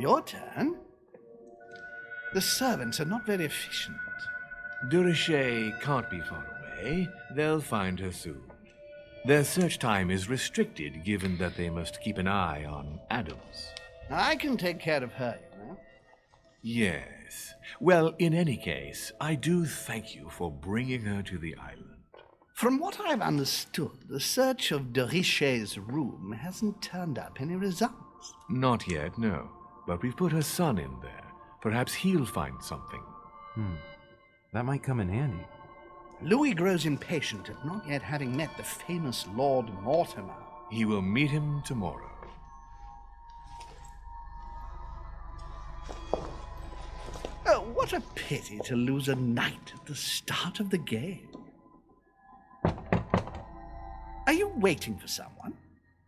Your turn? The servants are not very efficient. Durishay can't be far away. They'll find her soon. Their search time is restricted, given that they must keep an eye on Adams. I can take care of her, you know. Yes. Well, in any case, I do thank you for bringing her to the island. From what I've understood, the search of Durishay's room hasn't turned up any results. Not yet, no. But we've put her son in there. Perhaps he'll find something. That might come in handy. Louis grows impatient at not yet having met the famous Lord Mortimer. He will meet him tomorrow. Oh, what a pity to lose a knight at the start of the game. Are you waiting for someone?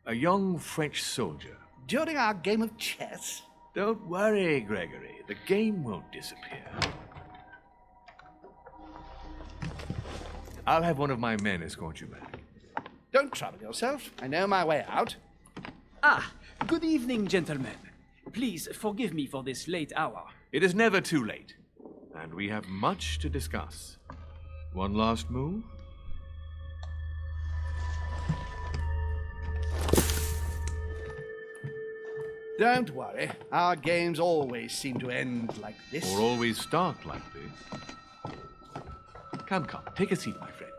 A young French soldier. During our game of chess? Don't worry, Gregory. The game won't disappear. I'll have one of my men escort you back. Don't trouble yourself. I know my way out. Ah, good evening, gentlemen. Please forgive me for this late hour. It is never too late, and we have much to discuss. One last move? Don't worry. Our games always seem to end like this. Or always start like this. Come, take a seat, my friend.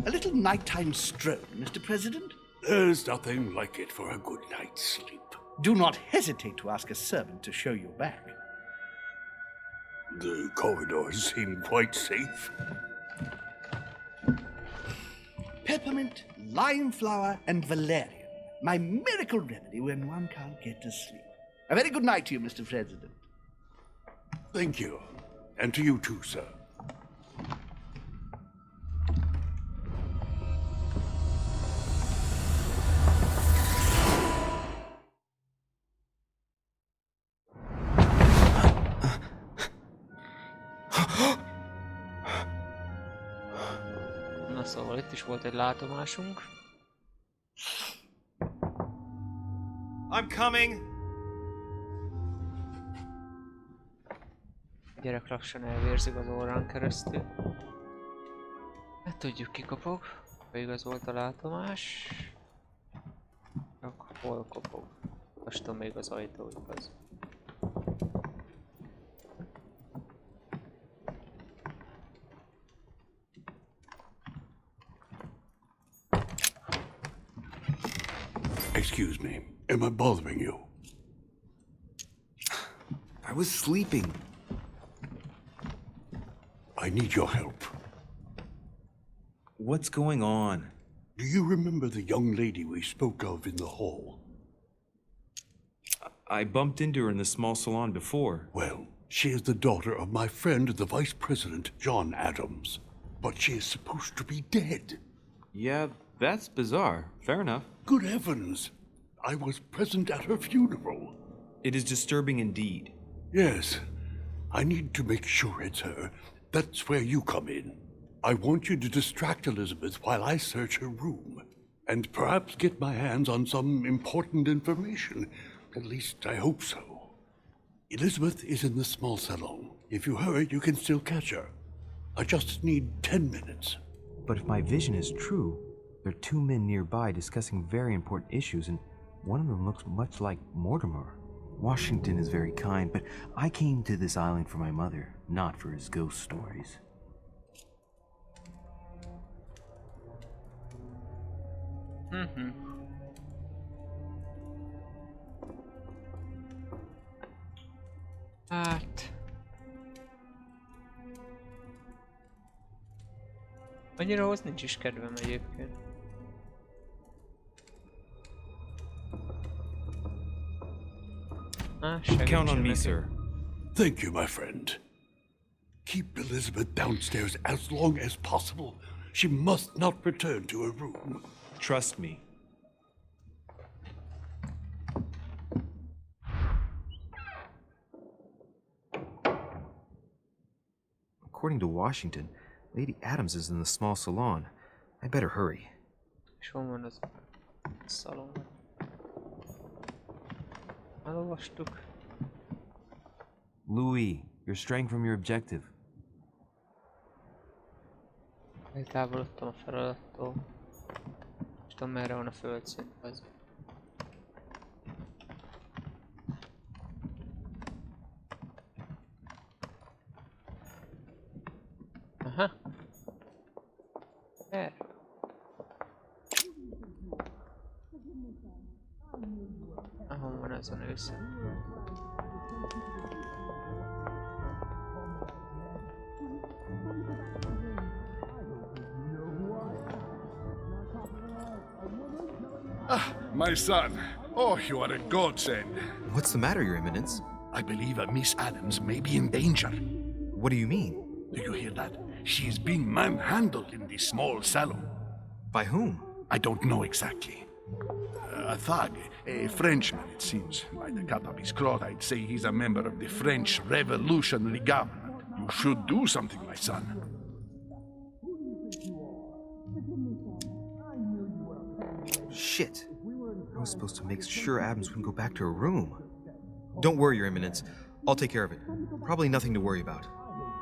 A little nighttime stroll, Mr. President? There's nothing like it for a good night's sleep. Do not hesitate to ask a servant to show you back. The corridors seem quite safe. Peppermint, lime flower, and valerian. My miracle remedy when one can't get to sleep. A very good night to you, Mr. President. Thank you. And to you too, sir. Na szóval itt is volt egy látomásunk. I'm coming! A gyerek lassan elvérzik az órán keresztül. Hát tudjuk, ki kopog. Igaz volt a látomás. Csak hol kopog? Most még az ajtó igaz. Excuse me. Am I bothering you? I was sleeping. I need your help. What's going on? Do you remember the young lady we spoke of in the hall? I bumped into her in the small salon before. Well, she is the daughter of my friend, the Vice President, John Adams. But she is supposed to be dead. Yeah, that's bizarre. Fair enough. Good heavens! I was present at her funeral. It is disturbing indeed. Yes, I need to make sure it's her. That's where you come in. I want you to distract Elizabeth while I search her room, and perhaps get my hands on some important information. At least I hope so. Elizabeth is in the small salon. If you hurry, you can still catch her. I just need 10 minutes. But if my vision is true, there are two men nearby discussing very important issues, and one of them looks much like Mortimer. Washington is very kind, but I came to this island for my mother, not for his ghost stories. Hát... Annyira ahhoz nincs is kedvem egyébként. Count on me, neki. sir. Thank you, my friend. Keep Elizabeth downstairs as long as possible. She must not return to her room. Trust me. According to Washington, Lady Adams is in the small salon. I better hurry. És hol van az szalon? Elolvastuk. Louis, you're straying from your objective. Eltávolodtam a feladattól. És tudom merre van a földszint, az. Aha. Merre? Ahol van azon ősze. My son. Oh, you are a godsend. What's the matter, Your Eminence? I believe Miss Adams may be in danger. What do you mean? Do you hear that? She is being manhandled in this small salon. By whom? I don't know exactly. A thug, a Frenchman, it seems. By the cut of his cloth, I'd say he's a member of the French Revolutionary Government. You should do something, my son. Shit. I was supposed to make sure Adams wouldn't go back to her room. Don't worry, Your Eminence. I'll take care of it. Probably nothing to worry about.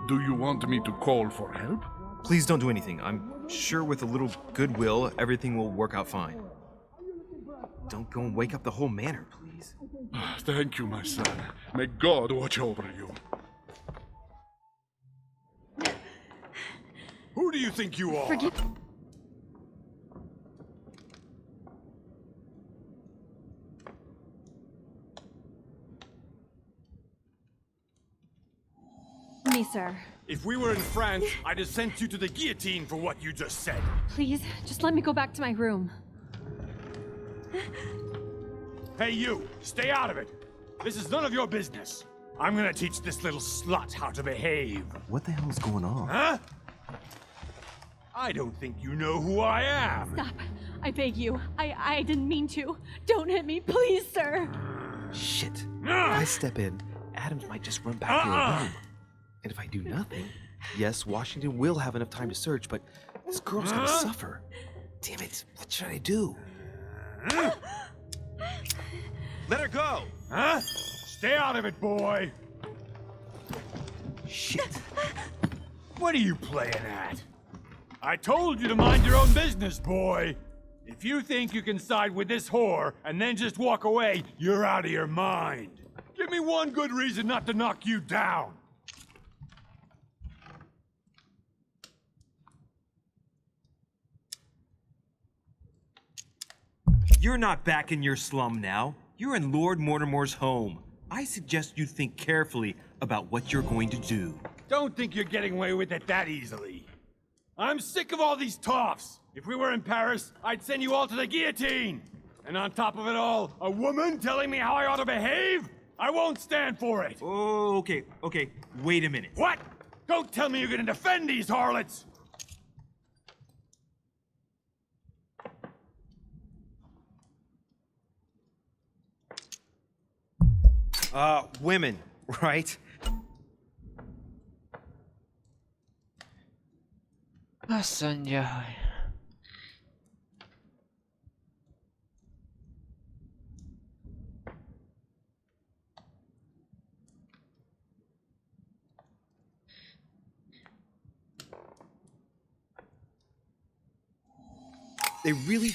Do you want me to call for help? Please don't do anything. I'm sure with a little goodwill, everything will work out fine. Don't go and wake up the whole manor, please. Thank you, my son. May God watch over you. Who do you think you are? Forgive me, sir. If we were in France, I'd have sent you to the guillotine for what you just said. Please, just let me go back to my room. Hey, you! Stay out of it! This is none of your business. I'm gonna teach this little slut how to behave. What the hell is going on? Huh? I don't think you know who I am. Stop. I beg you. I didn't mean to. Don't hit me, please, sir. Shit. If I step in, Adams might just run back to her room. And if I do nothing, yes, Washington will have enough time to search, but this girl's gonna suffer. Damn it, what should I do? Let her go! Huh? Stay out of it, boy! Shit. What are you playing at? I told you to mind your own business, boy! If you think you can side with this whore and then just walk away, you're out of your mind. Give me one good reason not to knock you down. You're not back in your slum now. You're in Lord Mortimer's home. I suggest you think carefully about what you're going to do. Don't think you're getting away with it that easily. I'm sick of all these toffs. If we were in Paris, I'd send you all to the guillotine. And on top of it all, a woman telling me how I ought to behave? I won't stand for it. Oh, okay. Wait a minute. What? Don't tell me you're gonna defend these harlots. Women, right? Azt mondja, hogy... They really...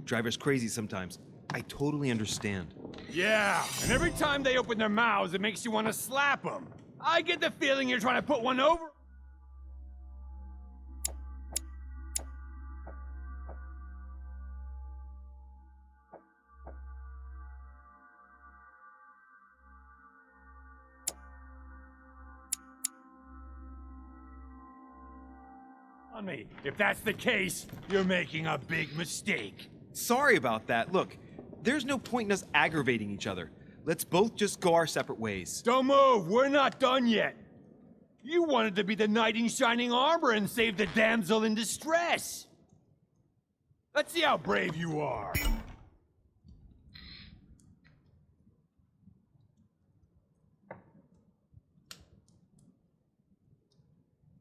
drive us crazy sometimes. I totally understand. Yeah, and every time they open their mouths, it makes you want to slap them. I get the feeling you're trying to put one over. On me. If that's the case, you're making a big mistake. Sorry about that. Look, there's no point in us aggravating each other. Let's both just go our separate ways. Don't move! We're not done yet! You wanted to be the knight in shining armor and save the damsel in distress! Let's see how brave you are!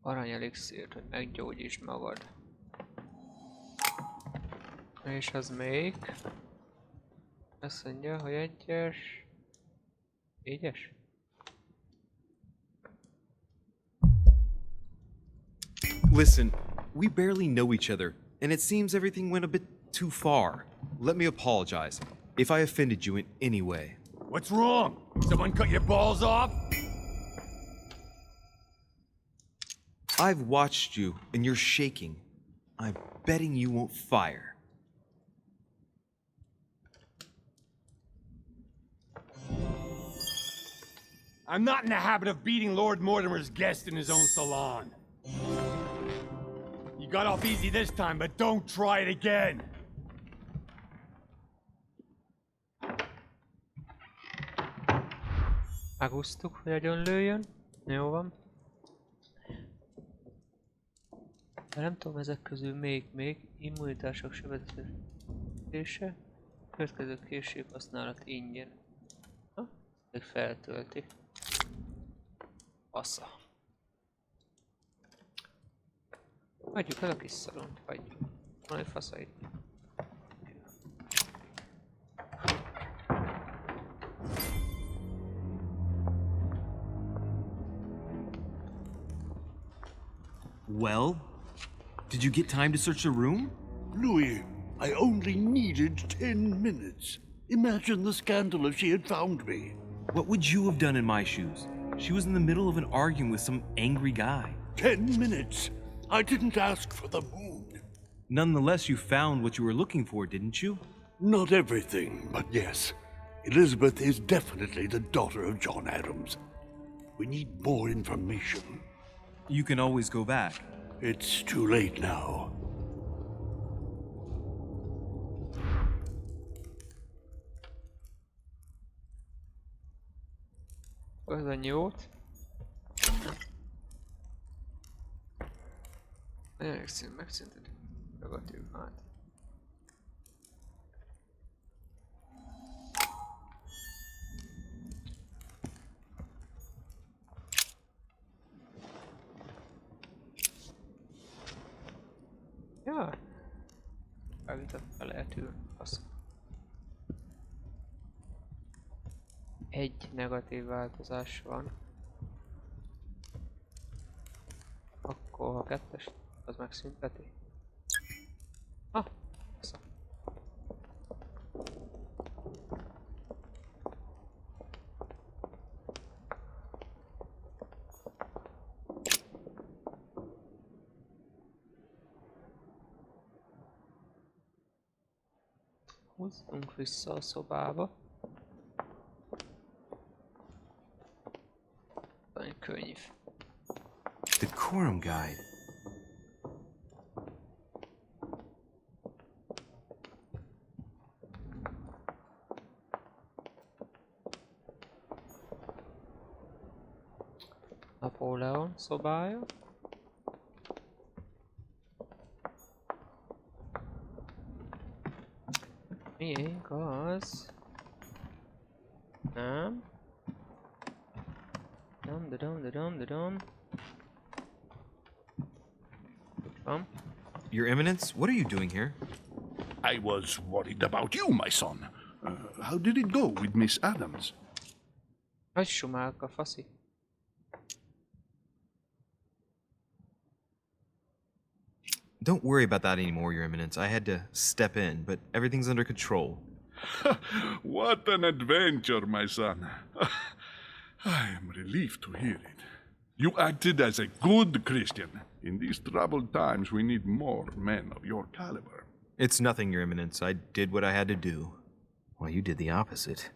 Aranyelixírt, hogy meggyógyítsd magad. És az még... Azt mondja, hogy egyes... Négyes? Listen, we barely know each other, and it seems everything went a bit too far. Let me apologize if I offended you in any way. What's wrong? Someone cut your balls off? I've watched you, and you're shaking. I'm betting you won't fire. I'm not in the habit of beating Lord Mortimer's guest in his own salon. You got off easy this time, but don't try it again. Megúsztuk, hogy agyon lőjön. Jó van. De nem tudom, ezek közül még immunitások sebezése. Következő készség használat ingyen. Ha? Még feltölti. Fasza. Hagyjuk el a kis szalont, hagyjuk. Van egy fasza itt. Well, did you get time to search the room? Louis, I only needed 10 minutes. Imagine the scandal if she had found me. What would you have done in my shoes? She was in the middle of an argument with some angry guy. 10 minutes? I didn't ask for the moon. Nonetheless, you found what you were looking for, didn't you? Not everything, but yes. Elizabeth is definitely the daughter of John Adams. We need more information. You can always go back. It's too late now. Az a nyújt. Megszüntetik. Ragadjuk át. Ja. Elvitetve lehet ülni. Egy negatív változás van. Akkor a kettes az megszünteti. Ah, szó. Húzzunk vissza a szobába. Könyv. The Quorum Guide. Napóleon szobája. Miénk az? Nem. Your Eminence, what are you doing here? I was worried about you, my son. How did it go with Miss Adams? Hagyjuk már a faszi. Don't worry about that anymore, Your Eminence. I had to step in, but everything's under control. What an adventure, my son. I am relieved to hear it. You acted as a good Christian. In these troubled times, we need more men of your caliber. It's nothing, Your Eminence. I did what I had to do. Well, you did the opposite.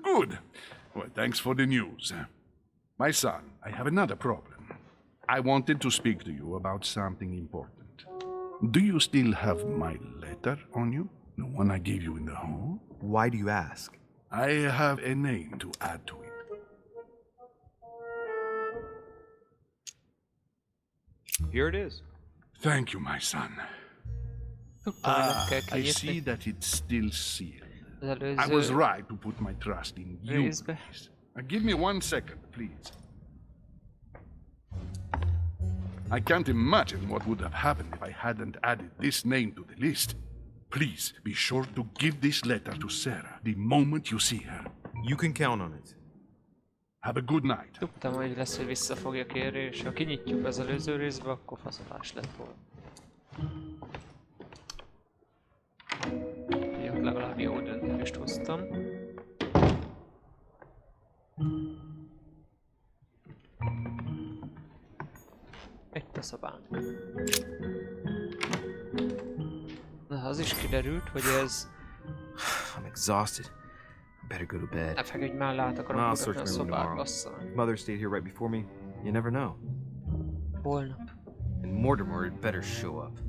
Good. Well, thanks for the news. My son, I have another problem. I wanted to speak to you about something important. Do you still have my letter on you? The one I gave you in the hall? Why do you ask? I have a name to add to it. Here it is. Thank you, my son. I see that it's still sealed. I was right to put my trust in you. Please. Give me 1 second, please. I can't imagine what would have happened if I hadn't added this name to the list. Please be sure to give this letter to Sarah the moment you see her. You can count on it. Have a good night. Tudtam, hogy lesz, hogy vissza fogja kérni, és ha kinyitjuk az előző részbe, akkor faszolás lett volna. Így legalább jó döntést hoztam. Itt a szobánk. Na, az is kiderült, hogy ez... I'm exhausted. I better go to bed. Ne feküdj már, lát akarom mutatni a szobát, bassza. Mother stayed here right before me. You never know. Holnap. And Mortimer had better show up.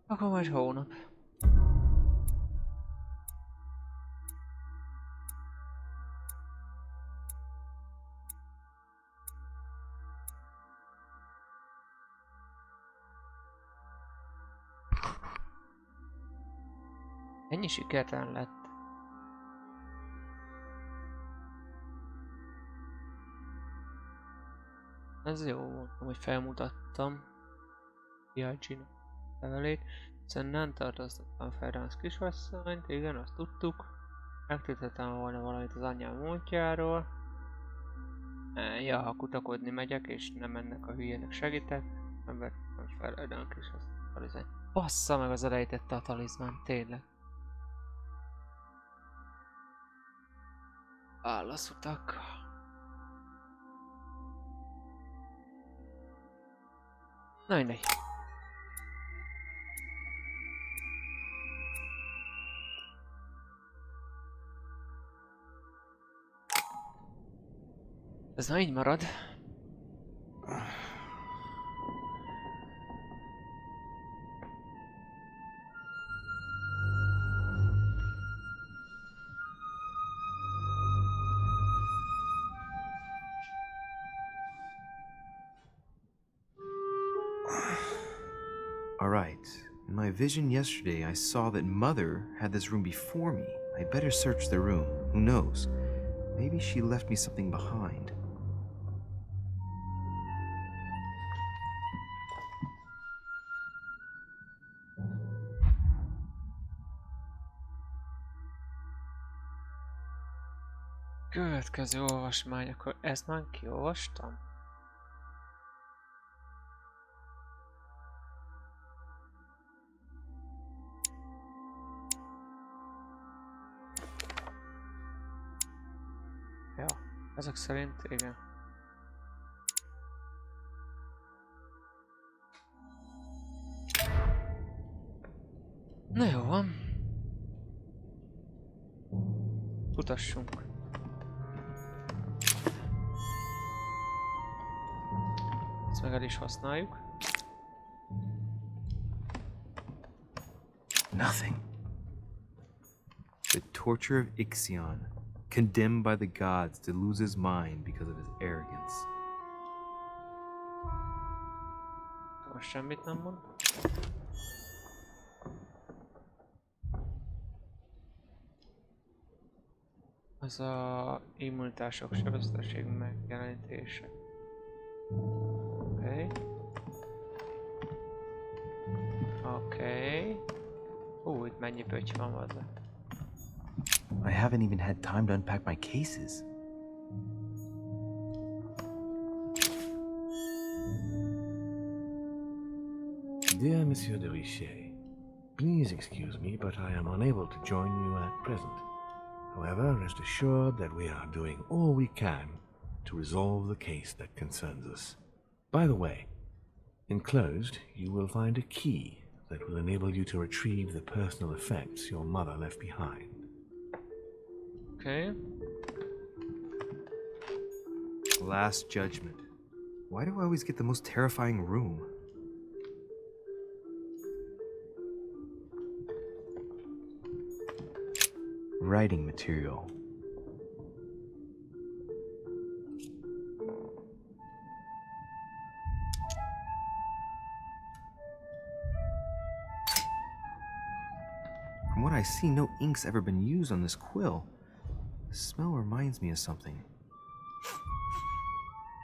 Akkor majd hónap. Ennyi sikertelen lett. Ez jó volt, hogy felmutattam Végigjátszás levelét. Szerintem tartóztattam Ferenc kisasszonyt, igen, azt tudtuk. Megtudhattam volna valamit az anyám múltjáról. Ja, ha kutakodni megyek és nem ennek a hülyének segítek, nem vettem fel Ödön kisasszony. Bassza meg, az elejtette a talizmán, tényleg. Válaszutak. Na mindegy. Ez na így marad. All right. In my vision yesterday, I saw that Mother had this room before me. I better search the room. Who knows? Maybe she left me something behind. Következő olvasmány, akkor ezt már kiolvastam? Ja, ezek szerint igen. Na jó van. Utassunk. Ezt meg el is használjuk. Nothing. The torture of Ixion, condemned by the gods to lose his mind because of his arrogance. Most semmit nem mond. Az a immunitások sebezhetőség megjelenítése. Oké. Oké. Itt mennyi pötty van hozzá. I haven't even had time to unpack my cases. Dear Monsieur de Richet, please excuse me, but I am unable to join you at present. However, rest assured that we are doing all we can to resolve the case that concerns us. By the way, enclosed, you will find a key that will enable you to retrieve the personal effects your mother left behind. Okay. Last Judgment. Why do I always get the most terrifying room? Writing material. From what I see, no ink's ever been used on this quill. The smell reminds me of something.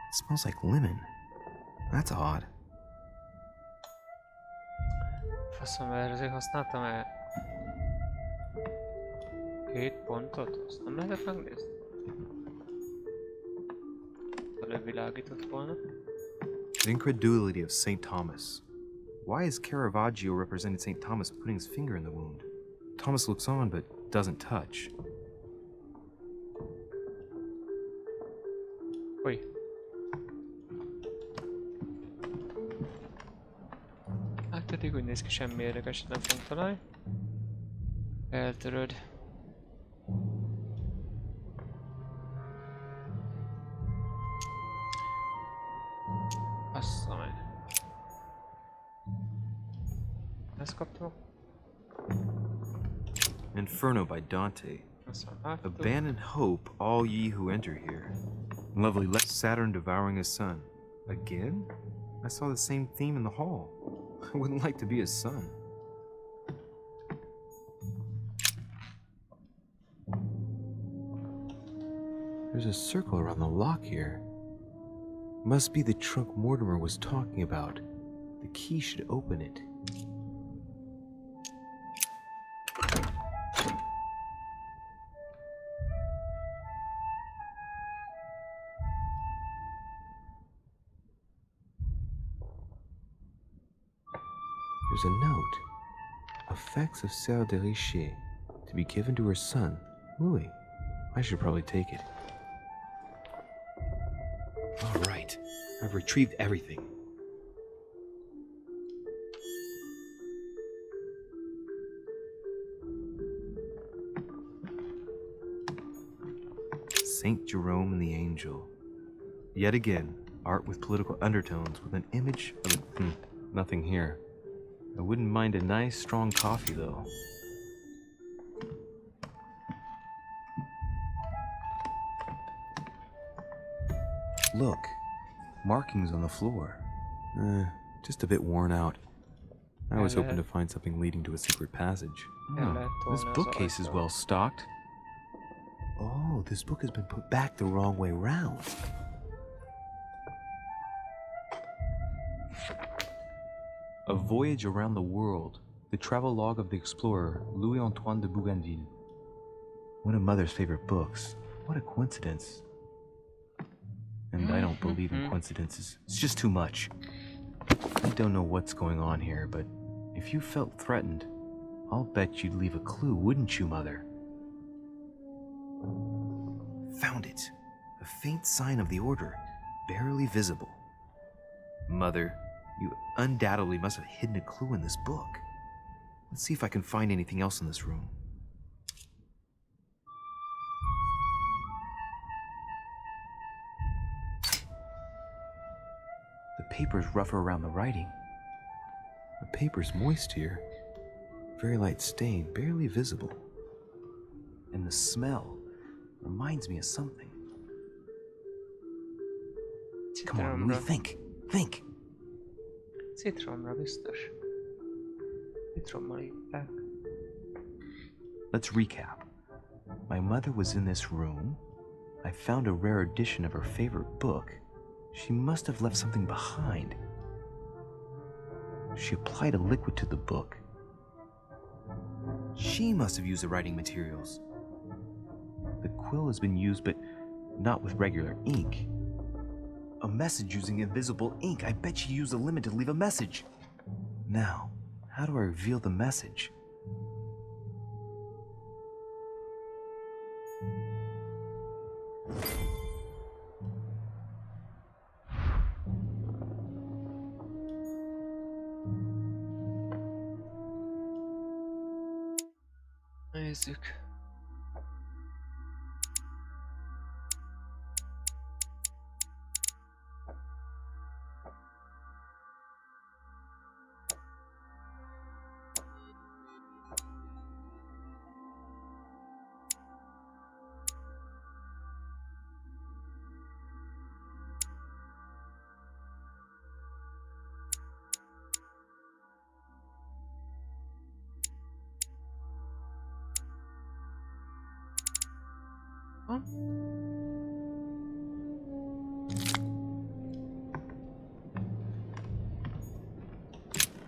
It smells like lemon. That's odd. Faszom, erre azért használtam el 2 pontot, azt nem lehetett megnézni? Előbb világított volna. The incredulity of St. Thomas. Why is Caravaggio represented St. Thomas putting his finger in the wound? Thomas looks on but doesn't touch. Uj. Hát eddig úgy néz ki, semmi érdekeset nem fogunk találni. Eltöröd. Bassza meg. Ezt kaptam. Inferno by Dante. Azt láttuk. Abandon hope, all ye who enter here. Lovely left Saturn devouring his son. Again? I saw the same theme in the hall. I wouldn't like to be his son. There's a circle around the lock here. Must be the trunk Mortimer was talking about. The key should open it. There's a note. Effects of Sœur de Richet, to be given to her son, Louis. I should probably take it. All right, I've retrieved everything. Saint Jerome and the Angel. Yet again, art with political undertones with an image of nothing here. I wouldn't mind a nice, strong coffee, though. Look, markings on the floor. Just a bit worn out. I was hoping to find something leading to a secret passage. This bookcase is well stocked. Oh, this book has been put back the wrong way round. A Voyage Around the World, the travel log of the explorer Louis-Antoine de Bougainville. One of Mother's favorite books. What a coincidence. And I don't believe in coincidences. It's just too much. I don't know what's going on here, but if you felt threatened, I'll bet you'd leave a clue, wouldn't you, Mother? Found it. A faint sign of the order, barely visible. Mother, you undoubtedly must have hidden a clue in this book. Let's see if I can find anything else in this room. The paper's rougher around the writing. The paper's moist here. Very light stain, barely visible. And the smell reminds me of something. Come on, Louis, think. Think. Citromra biztos. Citrommal írták. Let's recap. My mother was in this room. I found a rare edition of her favorite book. She must have left something behind. She applied a liquid to the book. She must have used the writing materials. quill has been used, but not with regular ink. A message using invisible ink. I bet you used a limit to leave a message. Now, how do I reveal the message? Nézzük.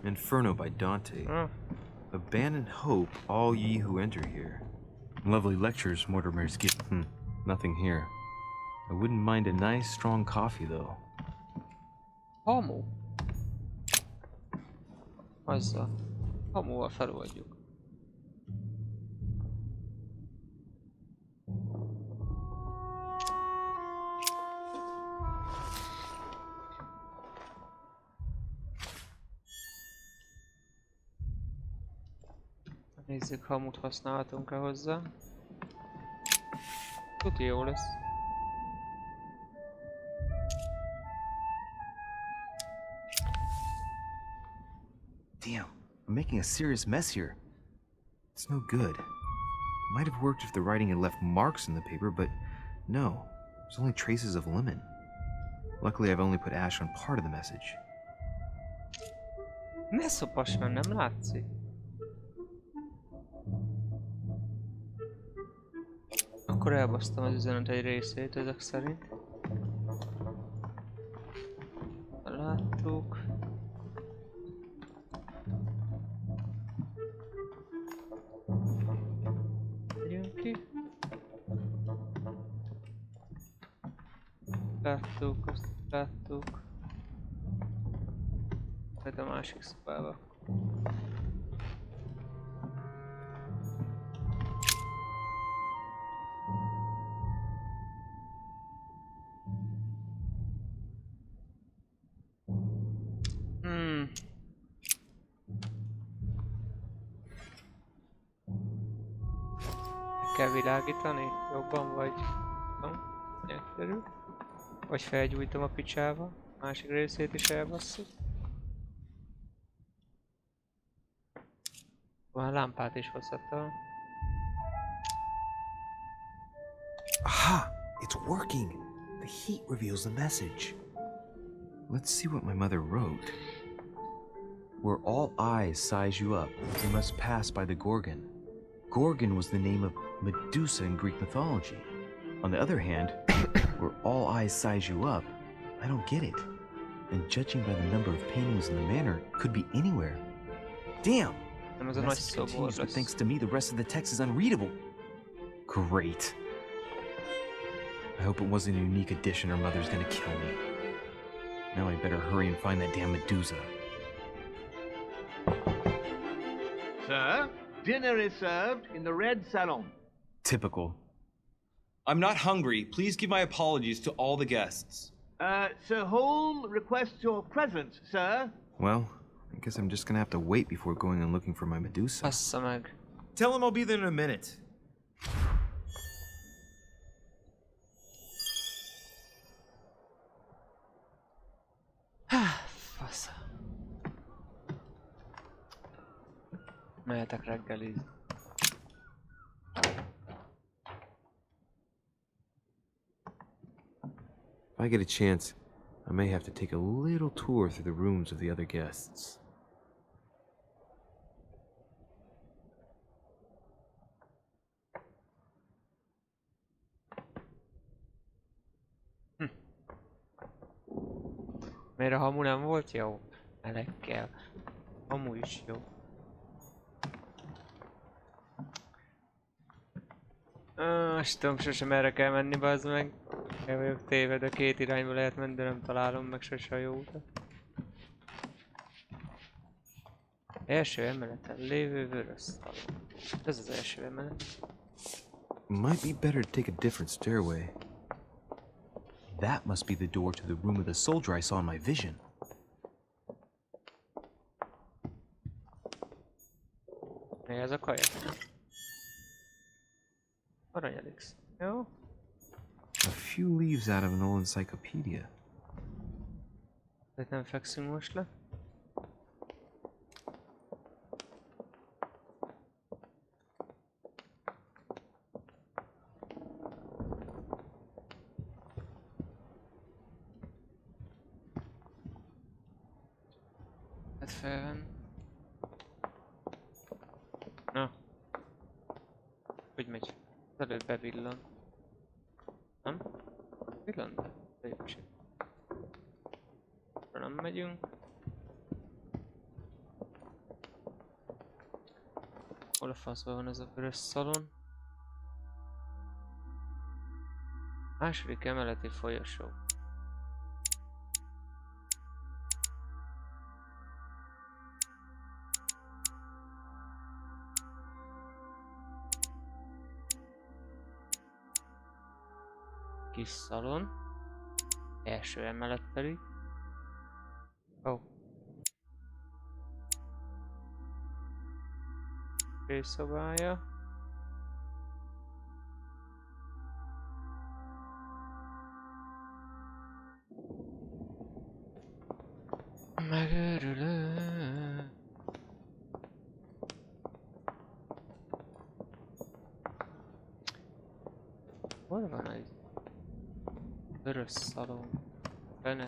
Inferno by Dante. Abandon hope, all ye who enter here. Lovely lectures Mortimer's give. Nothing here. I wouldn't mind a nice, strong coffee, though. Hamu. Azzal. Hamuval feloldjuk. Nézzük, hamut használhatunk-e hozzá. Tuti jó lesz. Damn, I'm making a serious mess here. It's no good. Might have worked if the writing had left marks in the paper, but no. There's only traces of lemon. Luckily, I've only put ash on part of the message. Ne szopas, mert nem látszik. Akkor elbasztam az üzenet egy részét ezek szerint. Láttuk. Megyünk ki. Láttuk, azt láttuk. Majd a másik szobába. Kell világítani jobban, vagy nem, egyszerű. Vagy felgyújtom a picsába, másik részét is elbasszuk. Már lámpát is hozhatom. Aha! It's working! The heat reveals the message. Let's see what my mother wrote. Where all eyes size you up, you must pass by the Gorgon. Gorgon was the name of Medusa in Greek mythology. On the other hand, where all eyes size you up, I don't get it. And judging by the number of paintings in the manor, could be anywhere. Damn! The message continues, but thanks to me, the rest of the text is unreadable. Great. I hope it wasn't a unique edition or Mother's gonna kill me. Now I better hurry and find that damn Medusa. Sir, dinner is served in the red salon. Typical. I'm not hungry. Please give my apologies to all the guests. Sir Holm requests your presence, sir. Well, I guess I'm just gonna have to wait before going and looking for my Medusa. Passza meg. Tell him I'll be there in a minute. Fasz. Mehetek reggelizni. If I get a chance, I may have to take a little tour through the rooms of the other guests. Miért a hamu nem volt jó? Melegkel. Hamu is jó. Tudom, sosem erre kell menni, bazd meg. El vagyok téve, de két irányba lehet menni, de nem találom meg sose a jó utat. Első emeleten lévő vörös szalon. Ez az első emelet. Might be better to take a different stairway. That must be the door to the room of the soldier I saw in my vision. Mi ez a kaja? Aranyelix. Jó? A few leaves out of an old encyclopedia. De nem fekszünk most le. Hát felvenn. Na. Hogy megy? Az előbb bevillan. Nem? Villan? De jó sem. Nem megyünk. Hol a faszban van ez a vörös szalon? Második emeleti folyosó. Kis szalon. Első emelet pedig. Oh. Főszobája. Megőrülök. Hol van egy vörös szalon? Benne.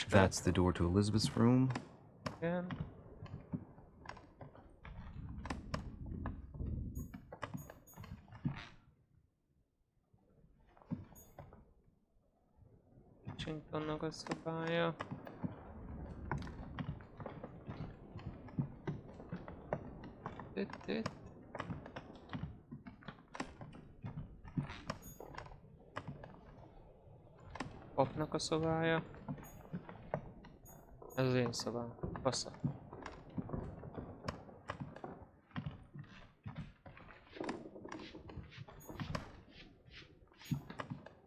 That's the door to Elizabeth's room. Igen. Washingtonnak a szobája. Itt. Papnak a szobája. Ez az én szobám. Bassza.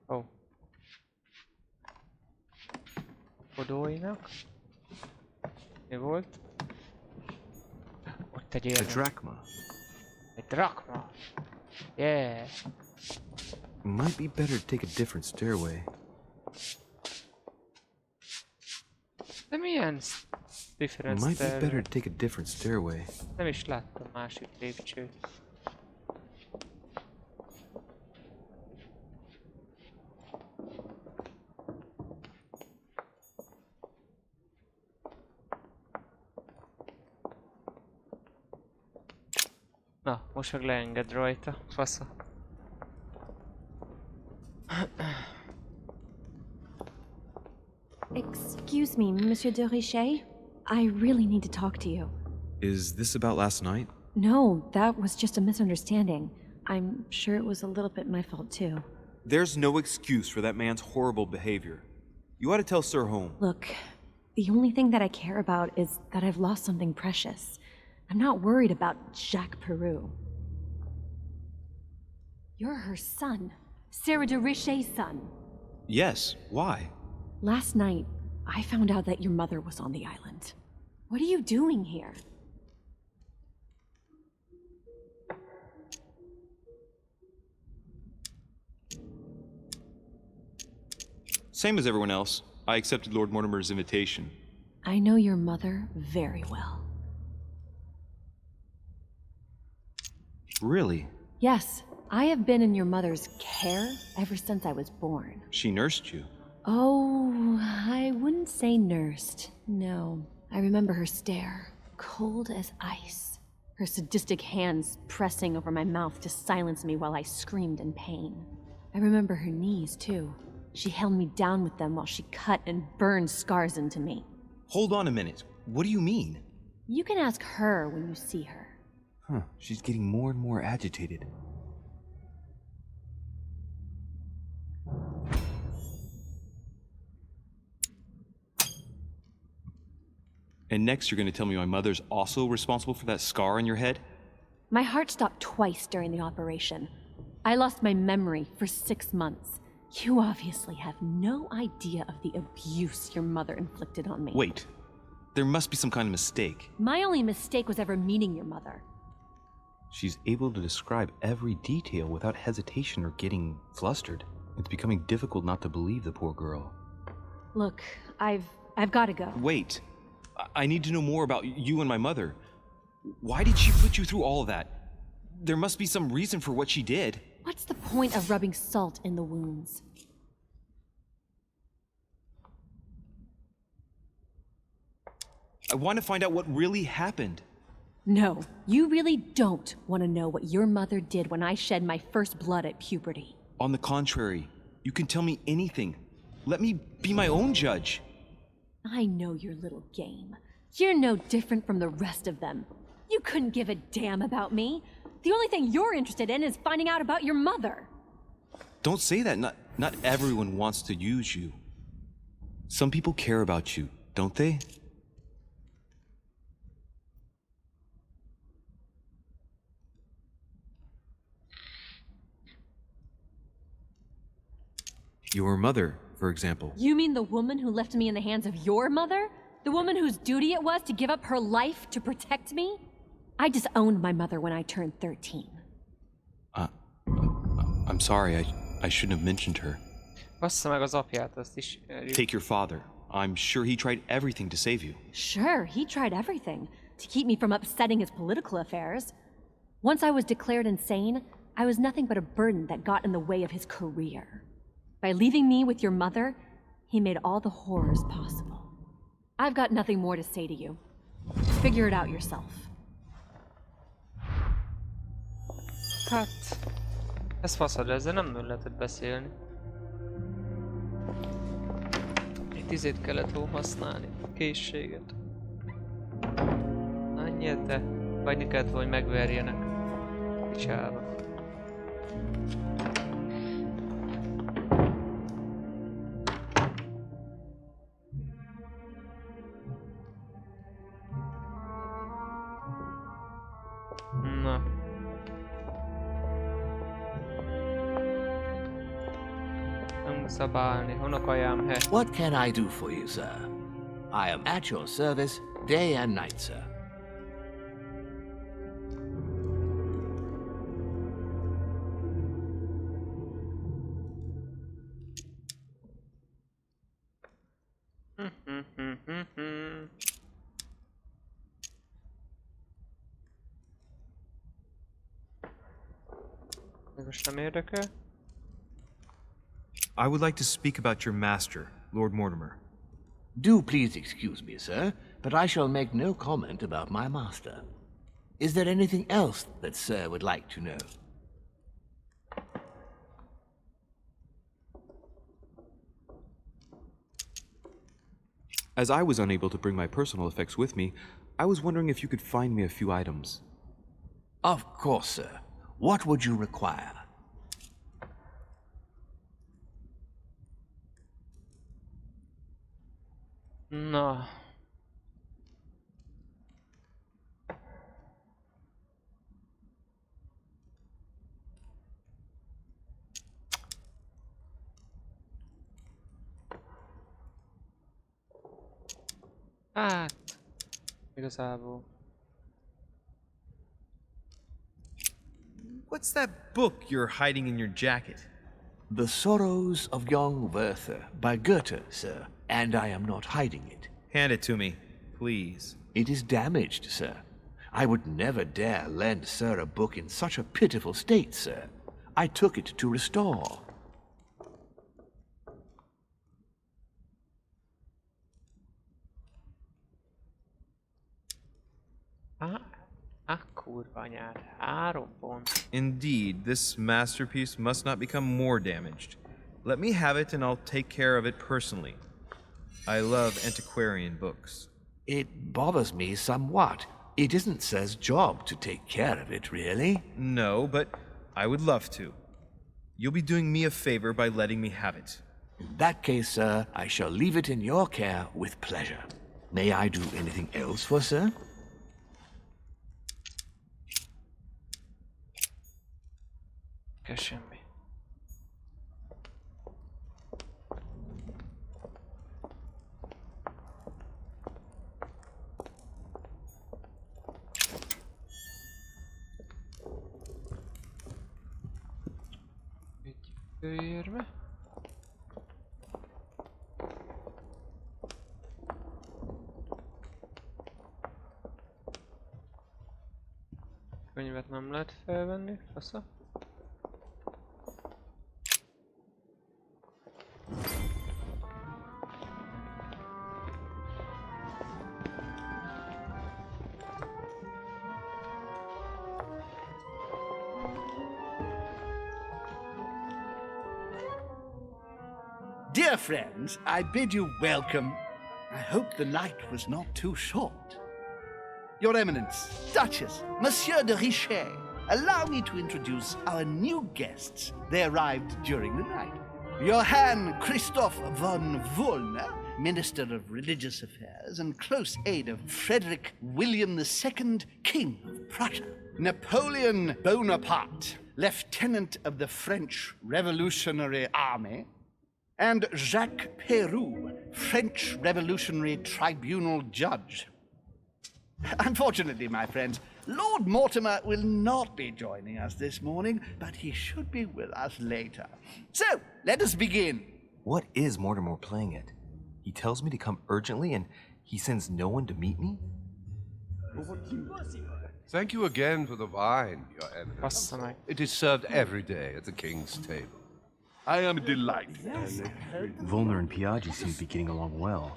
Ó. Kodóinak. Mi volt? Ott egy A érme. drachma. Egy drachma. Yeah. Might be better to take a different stairway. De milyen difference Might be stairway? better to take a different stairway. Nem is láttam másik lépcsőt. Na, most meg leenged rajta. Fasza. Excuse me, Monsieur de Richet. I really need to talk to you. Is this about last night? No, that was just a misunderstanding. I'm sure it was a little bit my fault too. There's no excuse for that man's horrible behavior. You ought to tell Sir Home. Look, the only thing that I care about is that I've lost something precious. I'm not worried about Jacques Peru. You're her son. Sarah de Richet's son. Yes, why? Last night, I found out that your mother was on the island. What are you doing here? Same as everyone else. I accepted Lord Mortimer's invitation. I know your mother very well. Really? Yes, I have been in your mother's care ever since I was born. She nursed you. Oh, I wouldn't say nursed. No. I remember her stare, cold as ice. Her sadistic hands pressing over my mouth to silence me while I screamed in pain. I remember her knees, too. She held me down with them while she cut and burned scars into me. Hold on a minute. What do you mean? You can ask her when you see her. Huh, she's getting more and more agitated. And next you're gonna tell me my mother's also responsible for that scar on your head? My heart stopped twice during the operation. I lost my memory for 6 months. You obviously have no idea of the abuse your mother inflicted on me. Wait, there must be some kind of mistake. My only mistake was ever meeting your mother. She's able to describe every detail without hesitation or getting flustered. It's becoming difficult not to believe the poor girl. Look, I've got to go. Wait, I need to know more about you and my mother. Why did she put you through all of that? There must be some reason for what she did. What's the point of rubbing salt in the wounds? I want to find out what really happened. No, you really don't want to know what your mother did when I shed my first blood at puberty. On the contrary, you can tell me anything. Let me be my own judge. I know your little game. You're no different from the rest of them. You couldn't give a damn about me. The only thing you're interested in is finding out about your mother. Don't say that. Not everyone wants to use you. Some people care about you, don't they? Your mother, for example. You mean the woman who left me in the hands of your mother? The woman whose duty it was to give up her life to protect me? I disowned my mother when I turned 13. I'm sorry, I shouldn't have mentioned her. Bassza meg az apját, azt ismerjük. Take your father. I'm sure he tried everything to save you. Sure, he tried everything to keep me from upsetting his political affairs. Once I was declared insane, I was nothing but a burden that got in the way of his career. By leaving me with your mother, he made all the horrors possible. I've got nothing more to say to you. Figure it out yourself. Hát... Ez faszad, ezzel nem lehetett beszélni. Itt izét kellett volna használni, készséget. Annyit, de vagy kellett volna, hogy megverjenek. Picsába. Na. Nem szabálni, honokajám he. What can I do for you, sir? I am at your service day and night, sir. Most nem érdekel. I would like to speak about your master, Lord Mortimer. Do please excuse me, sir, but I shall make no comment about my master. Is there anything else that sir would like to know? As I was unable to bring my personal effects with me, I was wondering if you could find me a few items. Of course, sir. What would you require? Na. Hát, igazából. What's that book you're hiding in your jacket? The Sorrows of Young Werther by Goethe, sir, and I am not hiding it. Hand it to me, please. It is damaged, sir. I would never dare lend sir a book in such a pitiful state, sir. I took it to restore. Kurva anyád, 3 pont. Indeed, this masterpiece must not become more damaged. Let me have it and I'll take care of it personally. I love antiquarian books. It bothers me somewhat. It isn't Sir's job to take care of it, really. No, but I would love to. You'll be doing me a favor by letting me have it. In that case, sir, I shall leave it in your care with pleasure. May I do anything else for Sir? Semmi. Egy főérme. Könyvet nem lehet felvenni, fasza. Dear friends, I bid you welcome. I hope the night was not too short. Your Eminence, Duchess, Monsieur de Richet, allow me to introduce our new guests. They arrived during the night. Johann Christoph von Wollner, Minister of Religious Affairs and close aide of Frederick William II, King of Prussia. Napoleon Bonaparte, Lieutenant of the French Revolutionary Army. And Jacques Peroux, French Revolutionary Tribunal Judge. Unfortunately, my friends, Lord Mortimer will not be joining us this morning, but he should be with us later. So, let us begin. What is Mortimer playing at? He tells me to come urgently and he sends no one to meet me? Thank you again for the wine, Your Eminence. It is served every day at the king's table. I am delighted. Volner and Piaggi seem to be getting along well.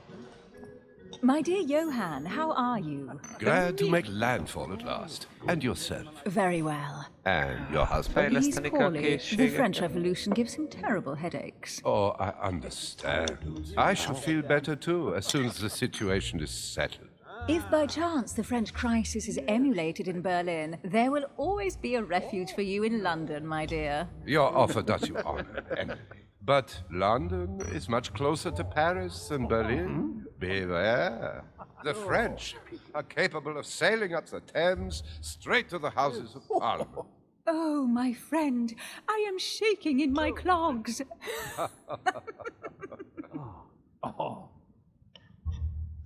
My dear Johann, how are you? Glad to make landfall at last. And yourself? Very well. And your husband? He's poorly. The French Revolution gives him terrible headaches. Oh, I understand. I shall feel better too as soon as the situation is settled. If by chance the French crisis is emulated in Berlin, there will always be a refuge for you in London, my dear. Your offer does you honor, Emily. But London is much closer to Paris than Berlin. Beware. The French are capable of sailing up the Thames straight to the Houses of Parliament. Oh, my friend, I am shaking in my clogs.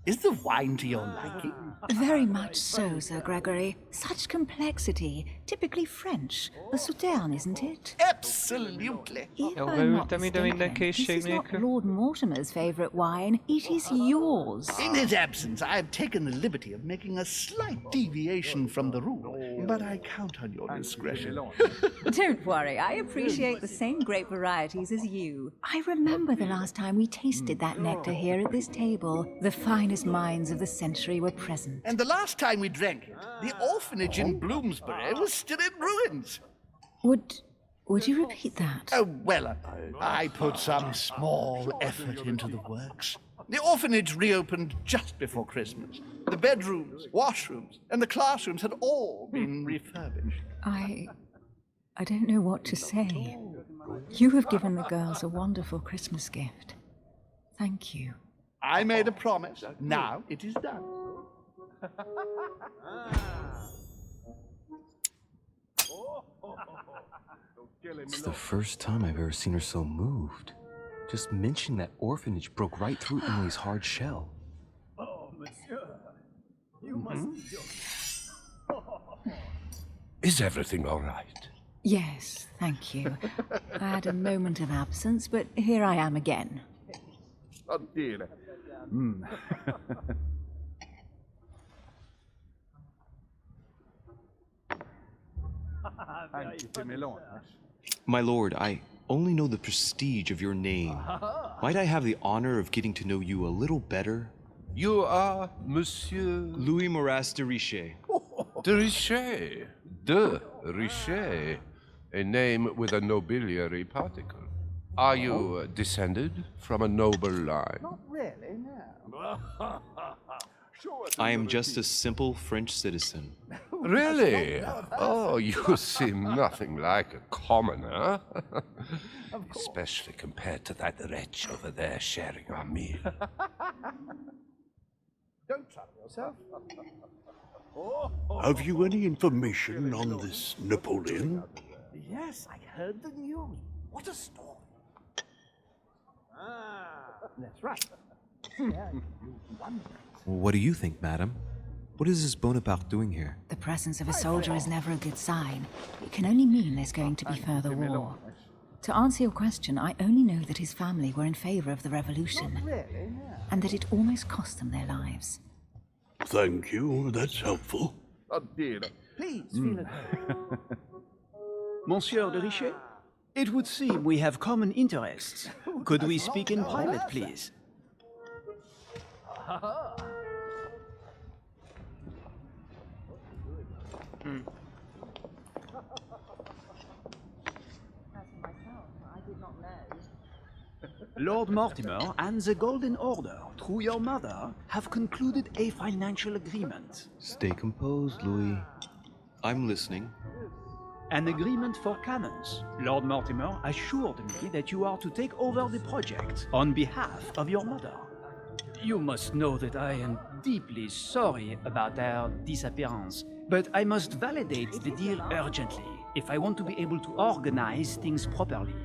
Is the wine to your liking? Very much so, Sir Gregory. Such complexity. Typically French. A Sauternes, isn't it? Absolutely. If I'm not mistaken, this is not Lord Mortimer's favourite wine. It is yours. In his absence, I have taken the liberty of making a slight deviation from the rule, but I count on your discretion. Don't worry, I appreciate the same grape varieties as you. I remember the last time we tasted that nectar here at this table. The finest minds of the century were present. And the last time we drank it, the orphanage in Bloomsbury was still in ruins. Would you repeat that? Oh, well, I put some small effort into the works. The orphanage reopened just before Christmas. The bedrooms, washrooms, and the classrooms had all been refurbished. I don't know what to say. You have given the girls a wonderful Christmas gift. Thank you. I made a promise. Now it is done. It's the first time I've ever seen her so moved. Just mentioning that orphanage broke right through Emily's hard shell. Oh, monsieur. You must be joking. Is everything all right? Yes, thank you. I had a moment of absence, but here I am again. Oh, dear. My lord, I only know the prestige of your name. Might I have the honor of getting to know you a little better? You are Monsieur... Louis Moras de Richet. De Richet. De Richet. A name with a nobiliary particle. Are you descended from a noble line? Not really, no. I am just a simple French citizen. Really? Oh, you seem nothing like a commoner. Especially compared to that wretch over there sharing our meal. Don't trouble yourself. Have you any information on this Napoleon? Yes, I heard the news. What a story. That's right. What do you think, madam? What is this Bonaparte doing here? The presence of a soldier is never a good sign. It can only mean there's going to be further war. To answer your question, I only know that his family were in favor of the revolution, and that it almost cost them their lives. Thank you, that's helpful. Please, feel at home. Monsieur de Richet, it would seem we have common interests. Could we speak in private, please? Lord Mortimer and the Golden Order, through your mother, have concluded a financial agreement. Stay composed, Louis. I'm listening. An agreement for cannons. Lord Mortimer assured me that you are to take over the project on behalf of your mother. You must know that I am deeply sorry about our disappearance, but I must validate the deal urgently if I want to be able to organize things properly.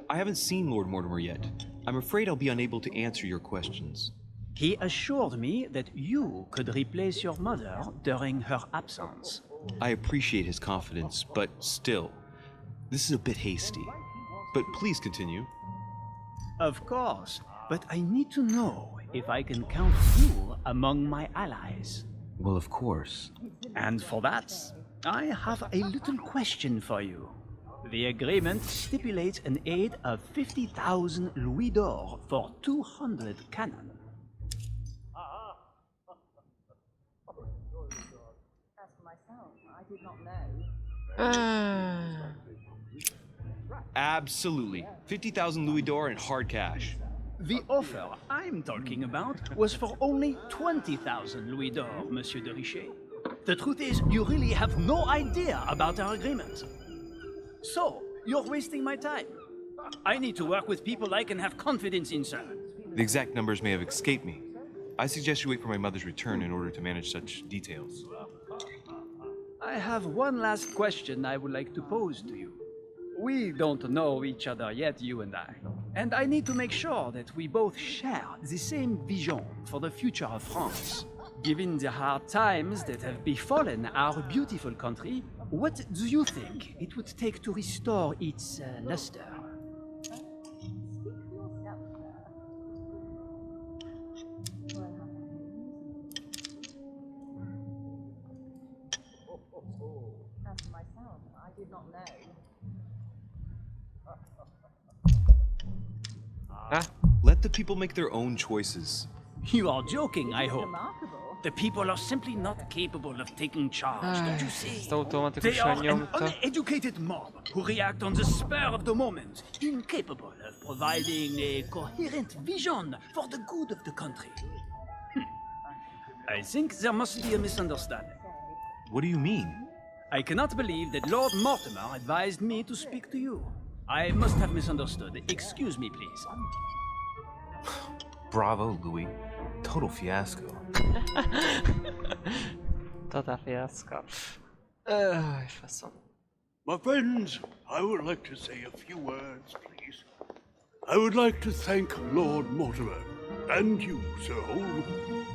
I haven't seen Lord Mortimer yet. I'm afraid I'll be unable to answer your questions. He assured me that you could replace your mother during her absence. I appreciate his confidence, but still, this is a bit hasty. But please continue. Of course, but I need to know if I can count you among my allies. Well, of course. And for that, I have a little question for you. The agreement stipulates an aid of 50,000 louis d'or for 200 cannon. As for myself, I did not know. Absolutely. 50,000 louis d'or in hard cash. The offer I'm talking about was for only 20,000 louis d'or, Monsieur de Richet. The truth is, you really have no idea about our agreement. So, you're wasting my time. I need to work with people I can have confidence in, sir. The exact numbers may have escaped me. I suggest you wait for my mother's return in order to manage such details. I have one last question I would like to pose to you. We don't know each other yet, you and I. And I need to make sure that we both share the same vision for the future of France. Given the hard times that have befallen our beautiful country, what do you think it would take to restore its luster? As for myself, I did not know. Let the people make their own choices. You are joking, I hope. The people are simply not capable of taking charge, don't you see? They are an uneducated mob who react on the spur of the moment, incapable of providing a coherent vision for the good of the country. I think there must be a misunderstanding. What do you mean? I cannot believe that Lord Mortimer advised me to speak to you. I must have misunderstood. Excuse me, please. Bravo, Louis. Total fiasco. Total fiasco. Faszom. My friends, I would like to say a few words, please. I would like to thank Lord Mortimer, and you, Sir Holm,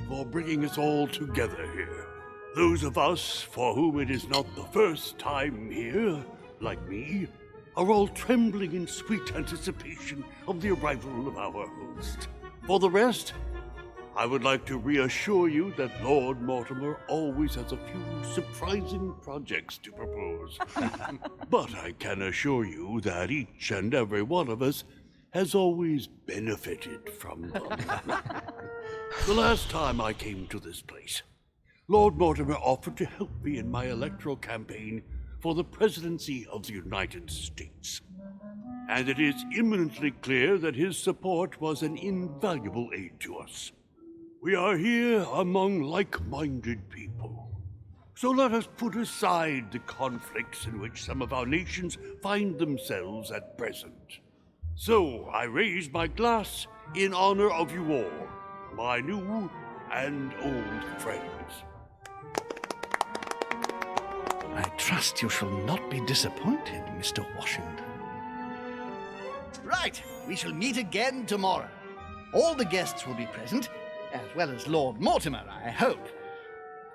for bringing us all together here. Those of us for whom it is not the first time here, like me, are all trembling in sweet anticipation of the arrival of our host. For the rest, I would like to reassure you that Lord Mortimer always has a few surprising projects to propose. But I can assure you that each and every one of us has always benefited from them. The last time I came to this place, Lord Mortimer offered to help me in my electoral campaign for the presidency of the United States. And it is imminently clear that his support was an invaluable aid to us. We are here among like-minded people. So let us put aside the conflicts in which some of our nations find themselves at present. So I raise my glass in honor of you all, my new and old friends. I trust you shall not be disappointed, Mr. Washington. Right, we shall meet again tomorrow. All the guests will be present, as well as Lord Mortimer, I hope.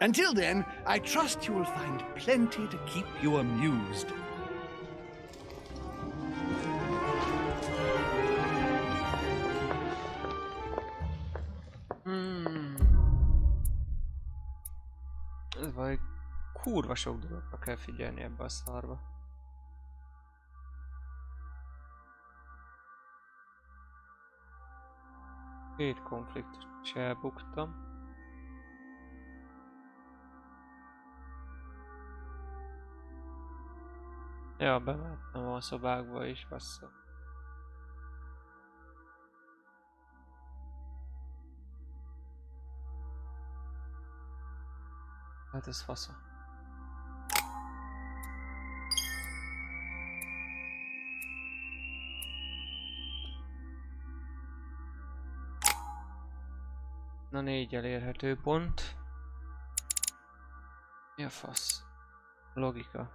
Until then, I trust you will find plenty to keep you amused. Ez vagy kurva sok dologra kell figyelni ebbe a szarba. Két konfliktust is elbuktam. Ja, bemehettem a szobákba is, bassza. Hát ez fasza. Na 4 elérhető pont. Mi a fasz? Logika.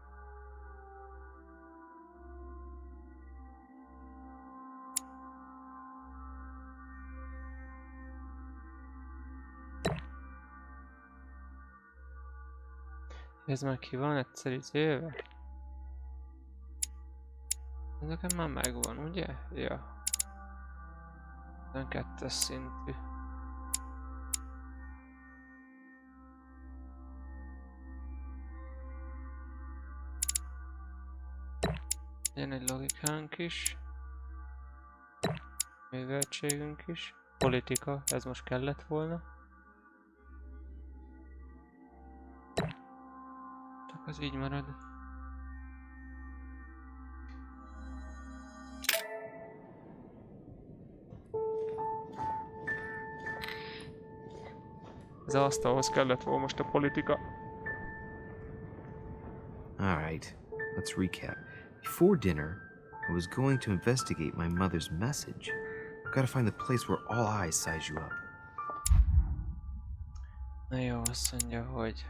Ez már ki van egyszer izélve? Ez nekem már megvan, ugye? Ja. 12-es szintű. Ilyen egy logikánk is. Műveltségünk is. Politika, ez most kellett volna. Csak az így marad. Ez asztalhoz kellett volna most a politika. Alright, let's recap. Before dinner, I was going to investigate my mother's message. I've got to find the place where all eyes size you up. Na jó, azt mondja, hogy...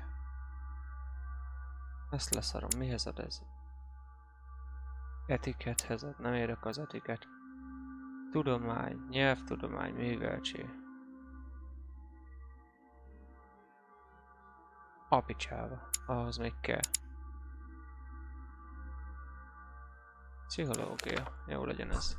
Ezt leszarom, mihez ad ez? Etikethez ad, nem érek az etiket. Tudomány, nyelvtudomány, műveltség. Apicsába, ahhoz még kell. Pszichológia, jó legyen ez.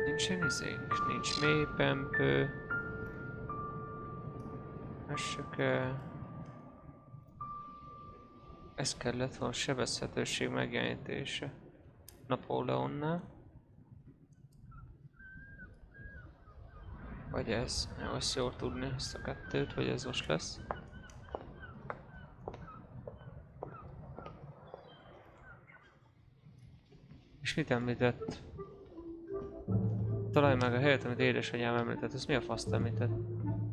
Nincsen izénk, nincs mélypempő. Ez se kell. Ez kellett volna, sebezhetőség megjelenítése. Napóleonnál. Vagy ez, jó, azt jól tudni, ezt a kettőt, hogy ez most lesz. És mit említett? Találj meg a helyet, amit édesanyám említett, ez mi a faszt említett?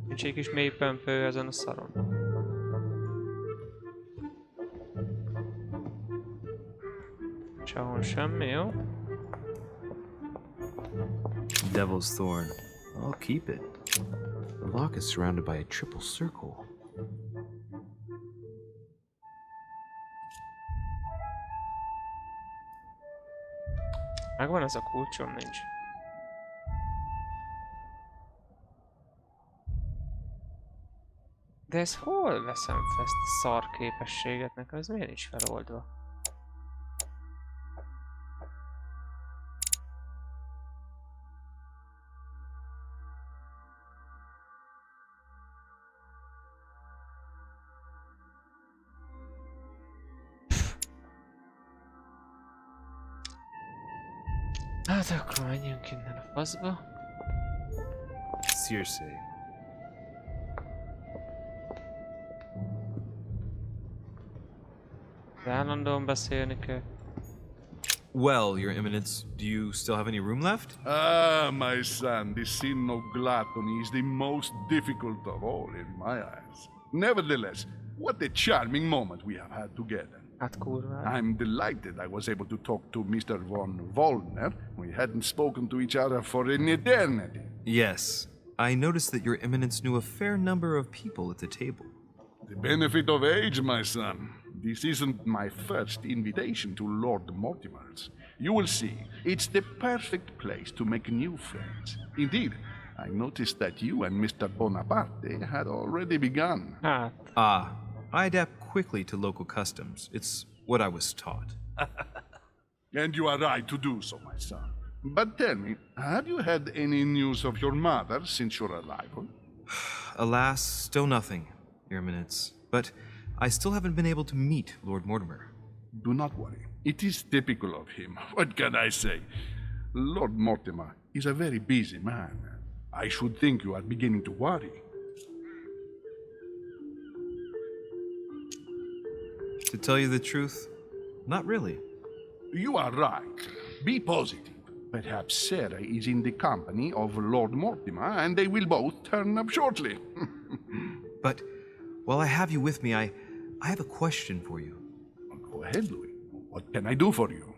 Nincs egy kis mélypempő ezen a szaron. Sehol semmi, jó? Devil's Thorn. I'll keep it. The lock is surrounded by a triple circle. Megvan ez a kulcsom, nincs. De ez hol veszem fel ezt a szar képességet? Nekem ez miért nincs feloldva? Hát akkor menjünk innen a faszba. Circe. De állandóan beszélni kell. Well, Your Eminence, do you still have any room left? Ah, my son, the sin of gluttony is the most difficult of all in my eyes. Nevertheless, what a charming moment we have had together. Hát kurva. I'm delighted I was able to talk to Mr. von Wollner. We hadn't spoken to each other for an eternity. Yes. I noticed that Your Eminence knew a fair number of people at the table. The benefit of age, my son. This isn't my first invitation to Lord Mortimer's. You will see, it's the perfect place to make new friends. Indeed, I noticed that you and Mr. Bonaparte had already begun. I adapt quickly to local customs. It's what I was taught. And you are right to do so, my son. But tell me, have you had any news of your mother since your arrival? Alas, still nothing, Your Eminence. But I still haven't been able to meet Lord Mortimer. Do not worry. It is typical of him. What can I say? Lord Mortimer is a very busy man. I should think you are beginning to worry. To tell you the truth, not really. You are right. Be positive. Perhaps Sarah is in the company of Lord Mortimer, and they will both turn up shortly. But while I have you with me, I have a question for you. Go ahead, Louis. What can I do for you?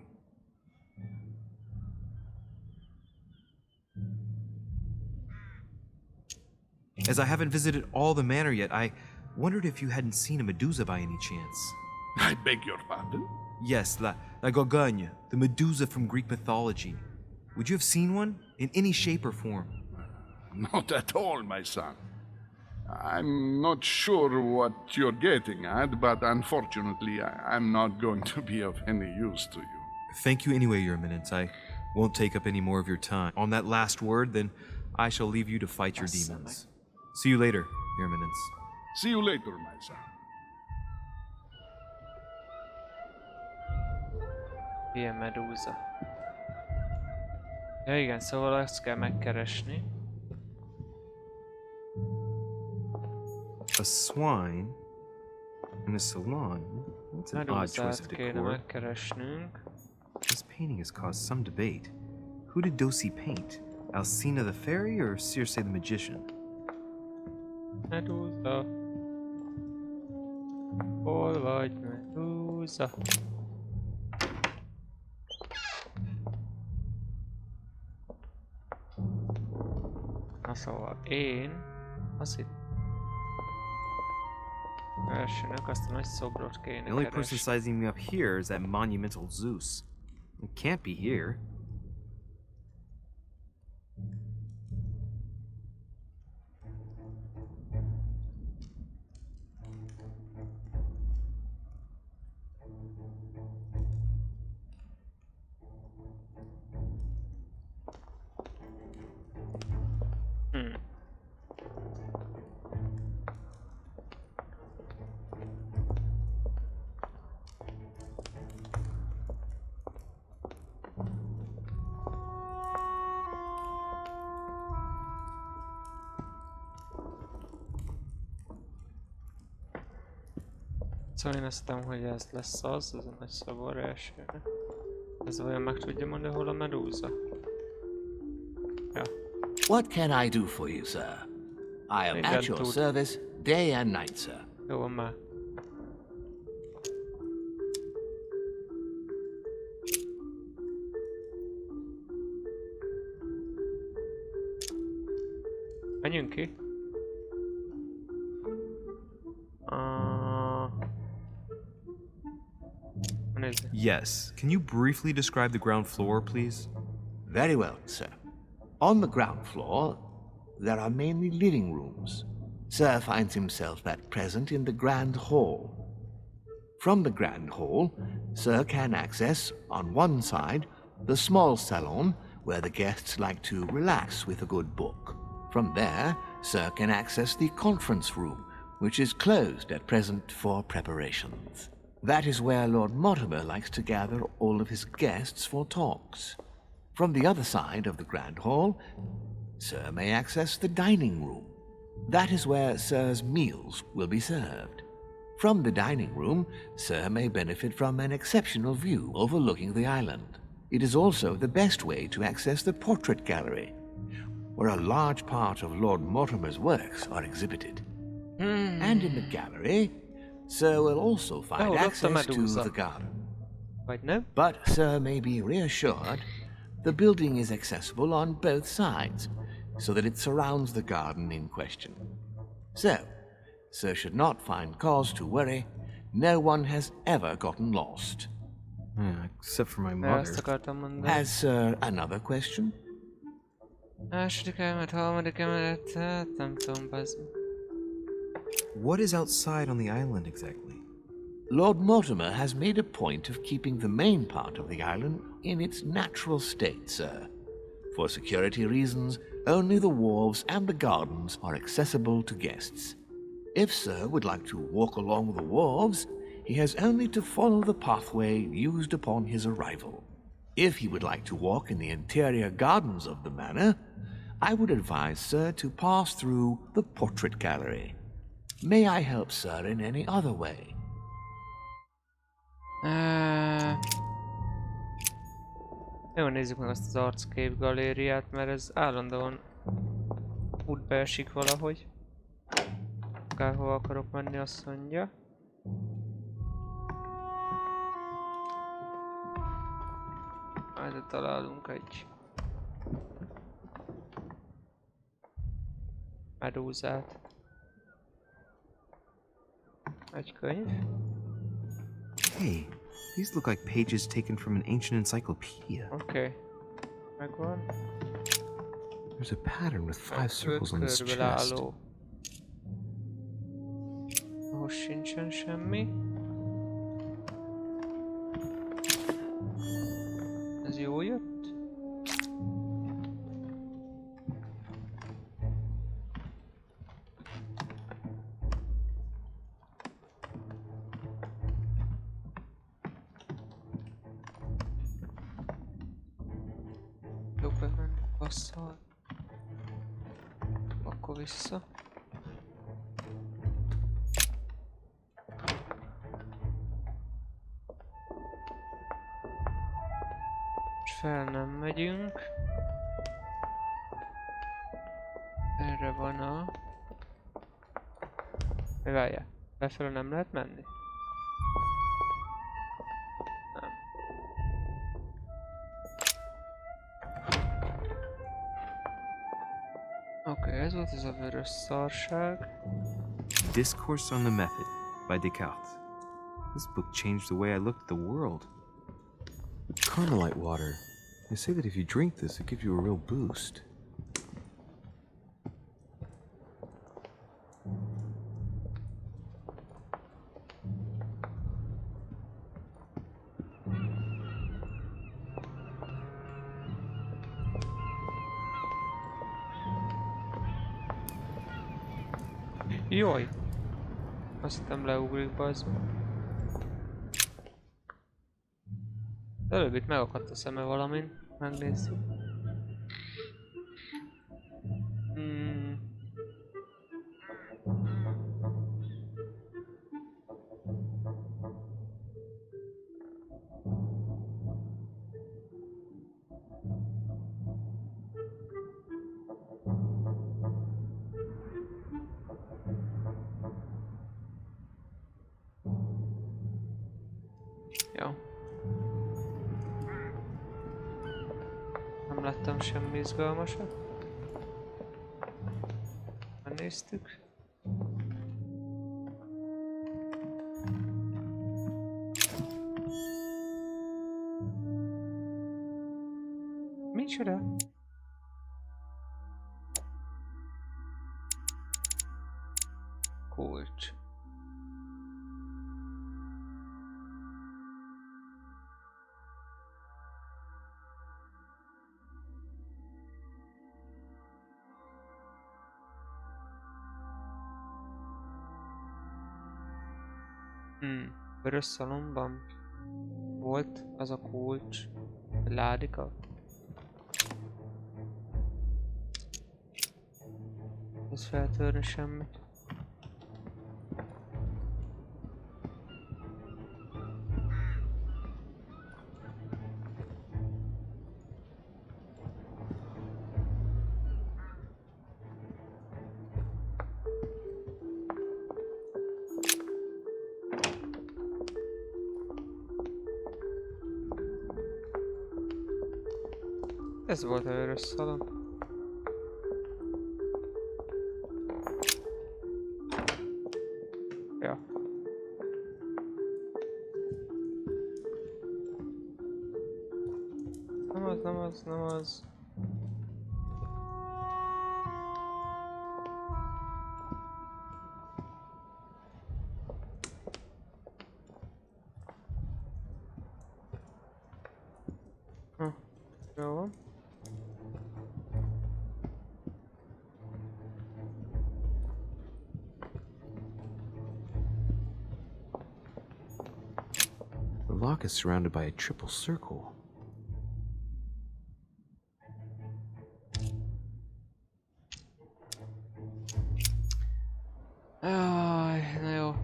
As I haven't visited all the manor yet, I wondered if you hadn't seen a Medusa by any chance. I beg your pardon? Yes, La Gorgogne, the Medusa from Greek mythology. Would you have seen one? In any shape or form? Not at all, my son. I'm not sure what you're getting at, but unfortunately, I'm not going to be of any use to you. Thank you anyway, Your Eminence. I won't take up any more of your time. On that last word, then I shall leave you to fight your demons. See you later, Your Eminence. See you later, my son. Ilyen Medusa. Ja igen, szóval azt kell megkeresni. A swine in a salon? That's an odd choice of Medusát kéne decor. megkeresnünk. This painting has caused some debate. Who did Dosi paint? Alcina the fairy or Circe the magician? Medusa. Hol vagy, Medusa? Na szóval én azt itt elsőnek azt a nagy szobrot The kéne only person keresni. sizing me up here is that monumental Zeus. It can't be here. Szóval én azt hittem, hogy ez lesz az a nagy szobor elsőre. Ez olyan meg tudja mondani, hol a Medusa? Ja. What can I do for you, sir? I am Igen, at your tud. service day and night, sir. Jó van már. Menjünk ki. Yes. Can you briefly describe the ground floor, please? Very well, sir. On the ground floor, there are mainly living rooms. Sir finds himself at present in the Grand Hall. From the Grand Hall, Sir can access, on one side, the small salon where the guests like to relax with a good book. From there, Sir can access the conference room, which is closed at present for preparations. That is where Lord Mortimer likes to gather all of his guests for talks. From the other side of the Grand Hall, Sir may access the dining room. That is where Sir's meals will be served. From the dining room, Sir may benefit from an exceptional view overlooking the island. It is also the best way to access the portrait gallery, where a large part of Lord Mortimer's works are exhibited. And in the gallery, Sir will also find access to the garden. But Sir may be reassured, the building is accessible on both sides, so that it surrounds the garden in question. So, Sir should not find cause to worry. No one has ever gotten lost. Except for my mother. Has Sir another question? What is outside on the island exactly? Lord Mortimer has made a point of keeping the main part of the island in its natural state, sir. For security reasons, only the wharves and the gardens are accessible to guests. If Sir would like to walk along the wharves, he has only to follow the pathway used upon his arrival. If he would like to walk in the interior gardens of the manor, I would advise Sir to pass through the portrait gallery. May I help Sir in any other way? Jó, nézzük meg azt az arckép galériát, mert ez állandóan útba esik valahogy. Akárhova akarok menni, azt mondja. Majd találunk egy medúzát. Egy könyv. Hey, these look like pages taken from an ancient encyclopedia. Okay. Megvan. There's a pattern with 5 circles on this chest. Ahhoz sincsen semmi. Ez jó jött? Jobb bemenni passzal. Akkor vissza. Fel nem megyünk. Erre van a... Várjál, befelé nem lehet menni? Nem. Oké, ez volt ez a vörös szarság. Discourse on the Method by Descartes. This book changed the way I looked at the world. Carmelite water. They say that if you drink this, it gives you a real boost. Jaj! Azt hittem leugrik, bazd. Előbb itt megakadt a szeme valamin. Megnézzük. Jó. Nem láttam semmi izgalmasat. Megnéztük. Micsoda? Kulcs. Vörös szalomban volt az a kulcs, a ládika. Ez feltörni semmit. Ez volt a vörös szalon. Ja. Nem az. Jó. The lock is surrounded by a triple circle. Na jó.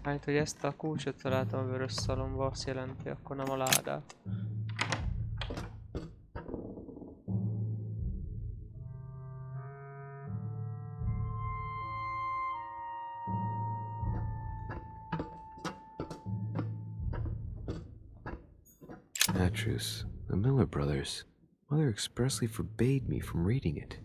Hát, hogy ezt a kulcsot találtam a vörös szalomba, azt jelenti, akkor nem a ládát. Petrus, the Miller brothers. Mother expressly forbade me from reading it.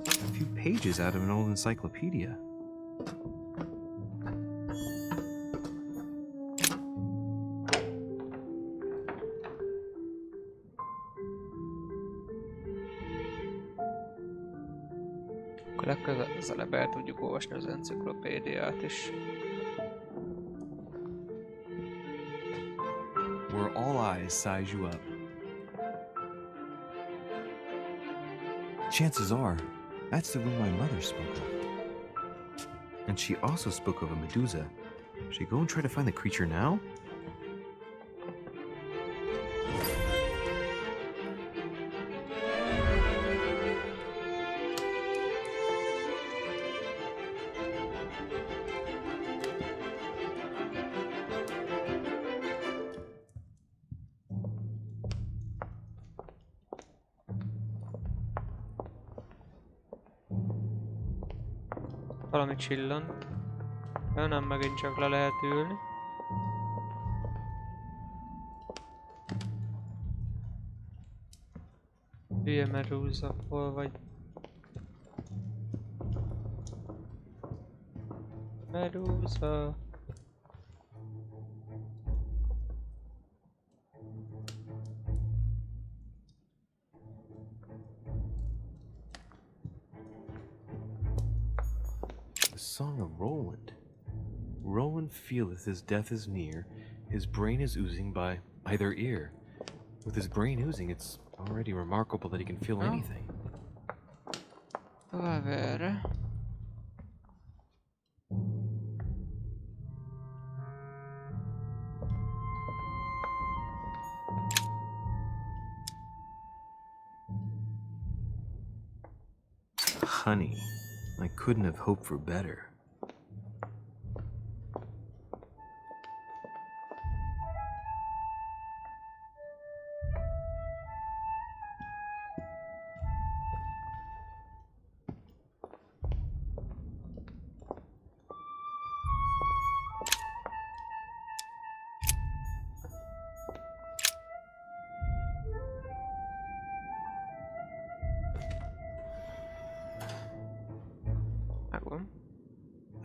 A few pages out of an old encyclopedia. Legközelebb el tudjuk olvasni az enciklopédiát is. Where all eyes size you up. Chances are, that's the room my mother spoke of. And she also spoke of a Medusa. Should I go and try to find the creature now? Valami csillant. Nem, megint csak le lehet ülni. Hülye Medusa, hol vagy? Medusa. Song of Roland. Roland feeleth his death is near, his brain is oozing by either ear. With his brain oozing, it's already remarkable that he can feel anything. Va bene. Honey, I couldn't have hoped for better.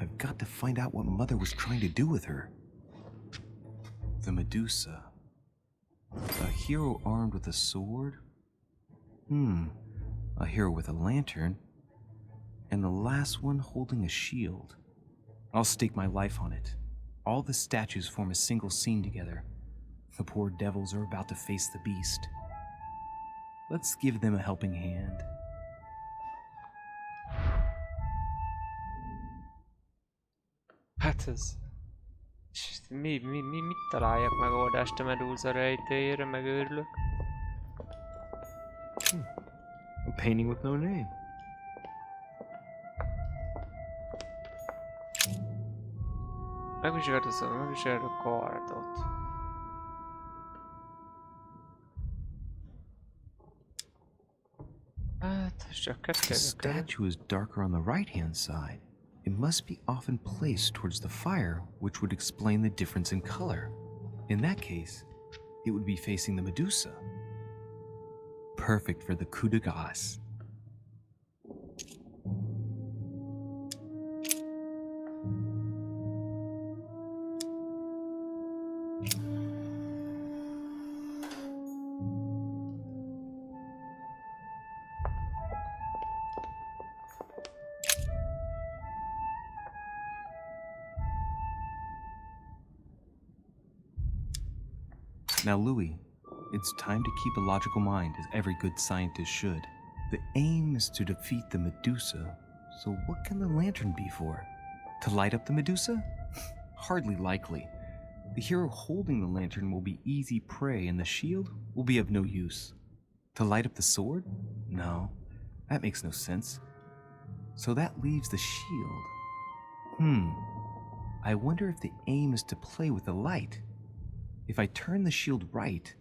I've got to find out what Mother was trying to do with her. The Medusa. A hero armed with a sword? A hero with a lantern. And the last one holding a shield. I'll stake my life on it. All the statues form a single scene together. The poor devils are about to face the beast. Let's give them a helping hand. Hát ez... Mit találjak megoldást a Medusa rejtélyére, megőrülök. A painting with no name. Megvizsgáld a kardot. Hát, csak The kettő. statue is darker on the right-hand side. It must be often placed towards the fire, which would explain the difference in color. In that case, it would be facing the Medusa. Perfect for the coup de grace. Now, Louis, it's time to keep a logical mind, as every good scientist should. The aim is to defeat the Medusa, so what can the lantern be for? To light up the Medusa? Hardly likely. The hero holding the lantern will be easy prey, and the shield will be of no use. To light up the sword? No, that makes no sense. So that leaves the shield. I wonder if the aim is to play with the light. If I turn the shield right,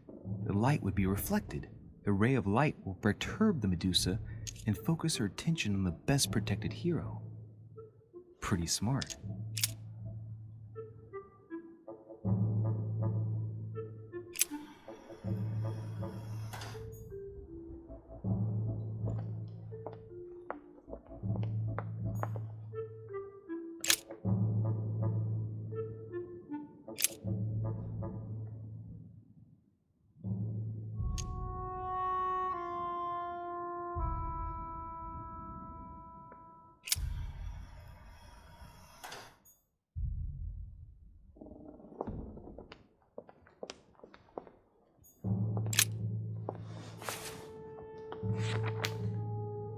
the light would be reflected. The ray of light will perturb the Medusa and focus her attention on the best protected hero. Pretty smart.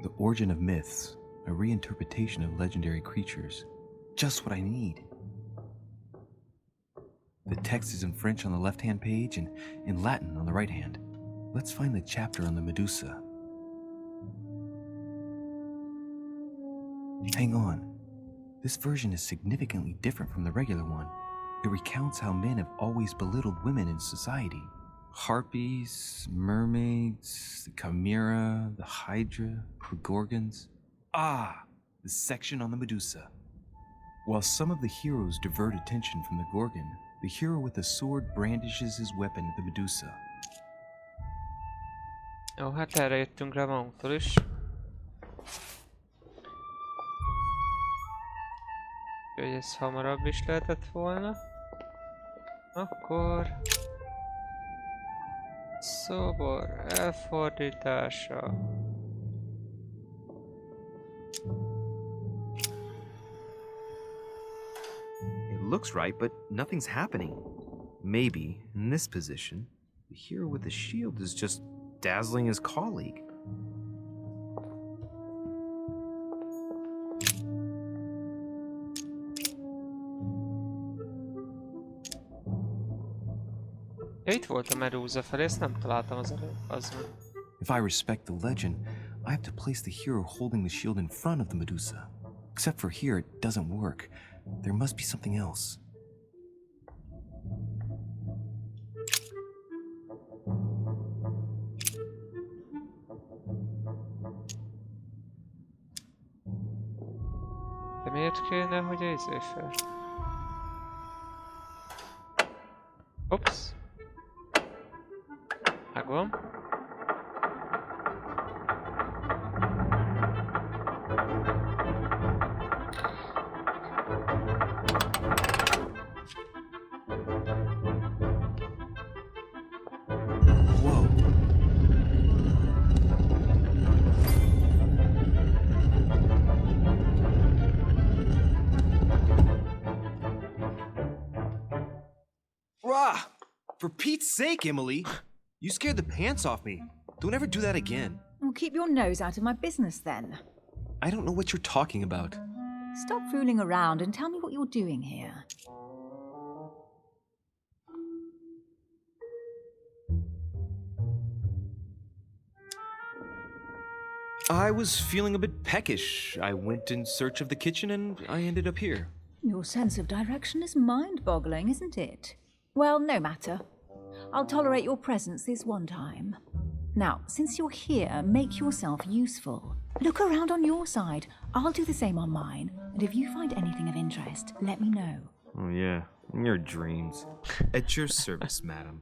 The origin of myths, a reinterpretation of legendary creatures. Just what I need. The text is in French on the left-hand page and in Latin on the right hand. Let's find the chapter on the Medusa. Hang on. This version is significantly different from the regular one. It recounts how men have always belittled women in society. Harpies, mermaids, the chimera, the hydra, the gorgons. Ah, the section on the Medusa. While some of the heroes divert attention from the gorgon, the hero with the sword brandishes his weapon at the Medusa. Jó, hát erre jöttünk rá magunktól is. Úgyhogy ez hamarabb is lehetett volna. Akkor... Szobor elfordítása. It looks right, but nothing's happening. Maybe, in this position, the hero with the shield is just dazzling his colleague. Ja, itt volt a Medusa felé, ezt nem találtam az előbb, az meg. If I respect the legend, I have to place the hero holding the shield in front of the Medusa. Except for here, it doesn't work. There must be something else. De miért kéne, hogy a izé fel? Ups. Megvan. Rah! For Pete's sake, Emily! You scared the pants off me. Don't ever do that again. Well, keep your nose out of my business then. I don't know what you're talking about. Stop fooling around and tell me what you're doing here. I was feeling a bit peckish. I went in search of the kitchen and I ended up here. Your sense of direction is mind-boggling, isn't it? Well, no matter. I'll tolerate your presence this one time. Now, since you're here, make yourself useful. Look around on your side. I'll do the same on mine. And if you find anything of interest, let me know. Oh yeah, in your dreams. At your service, madam.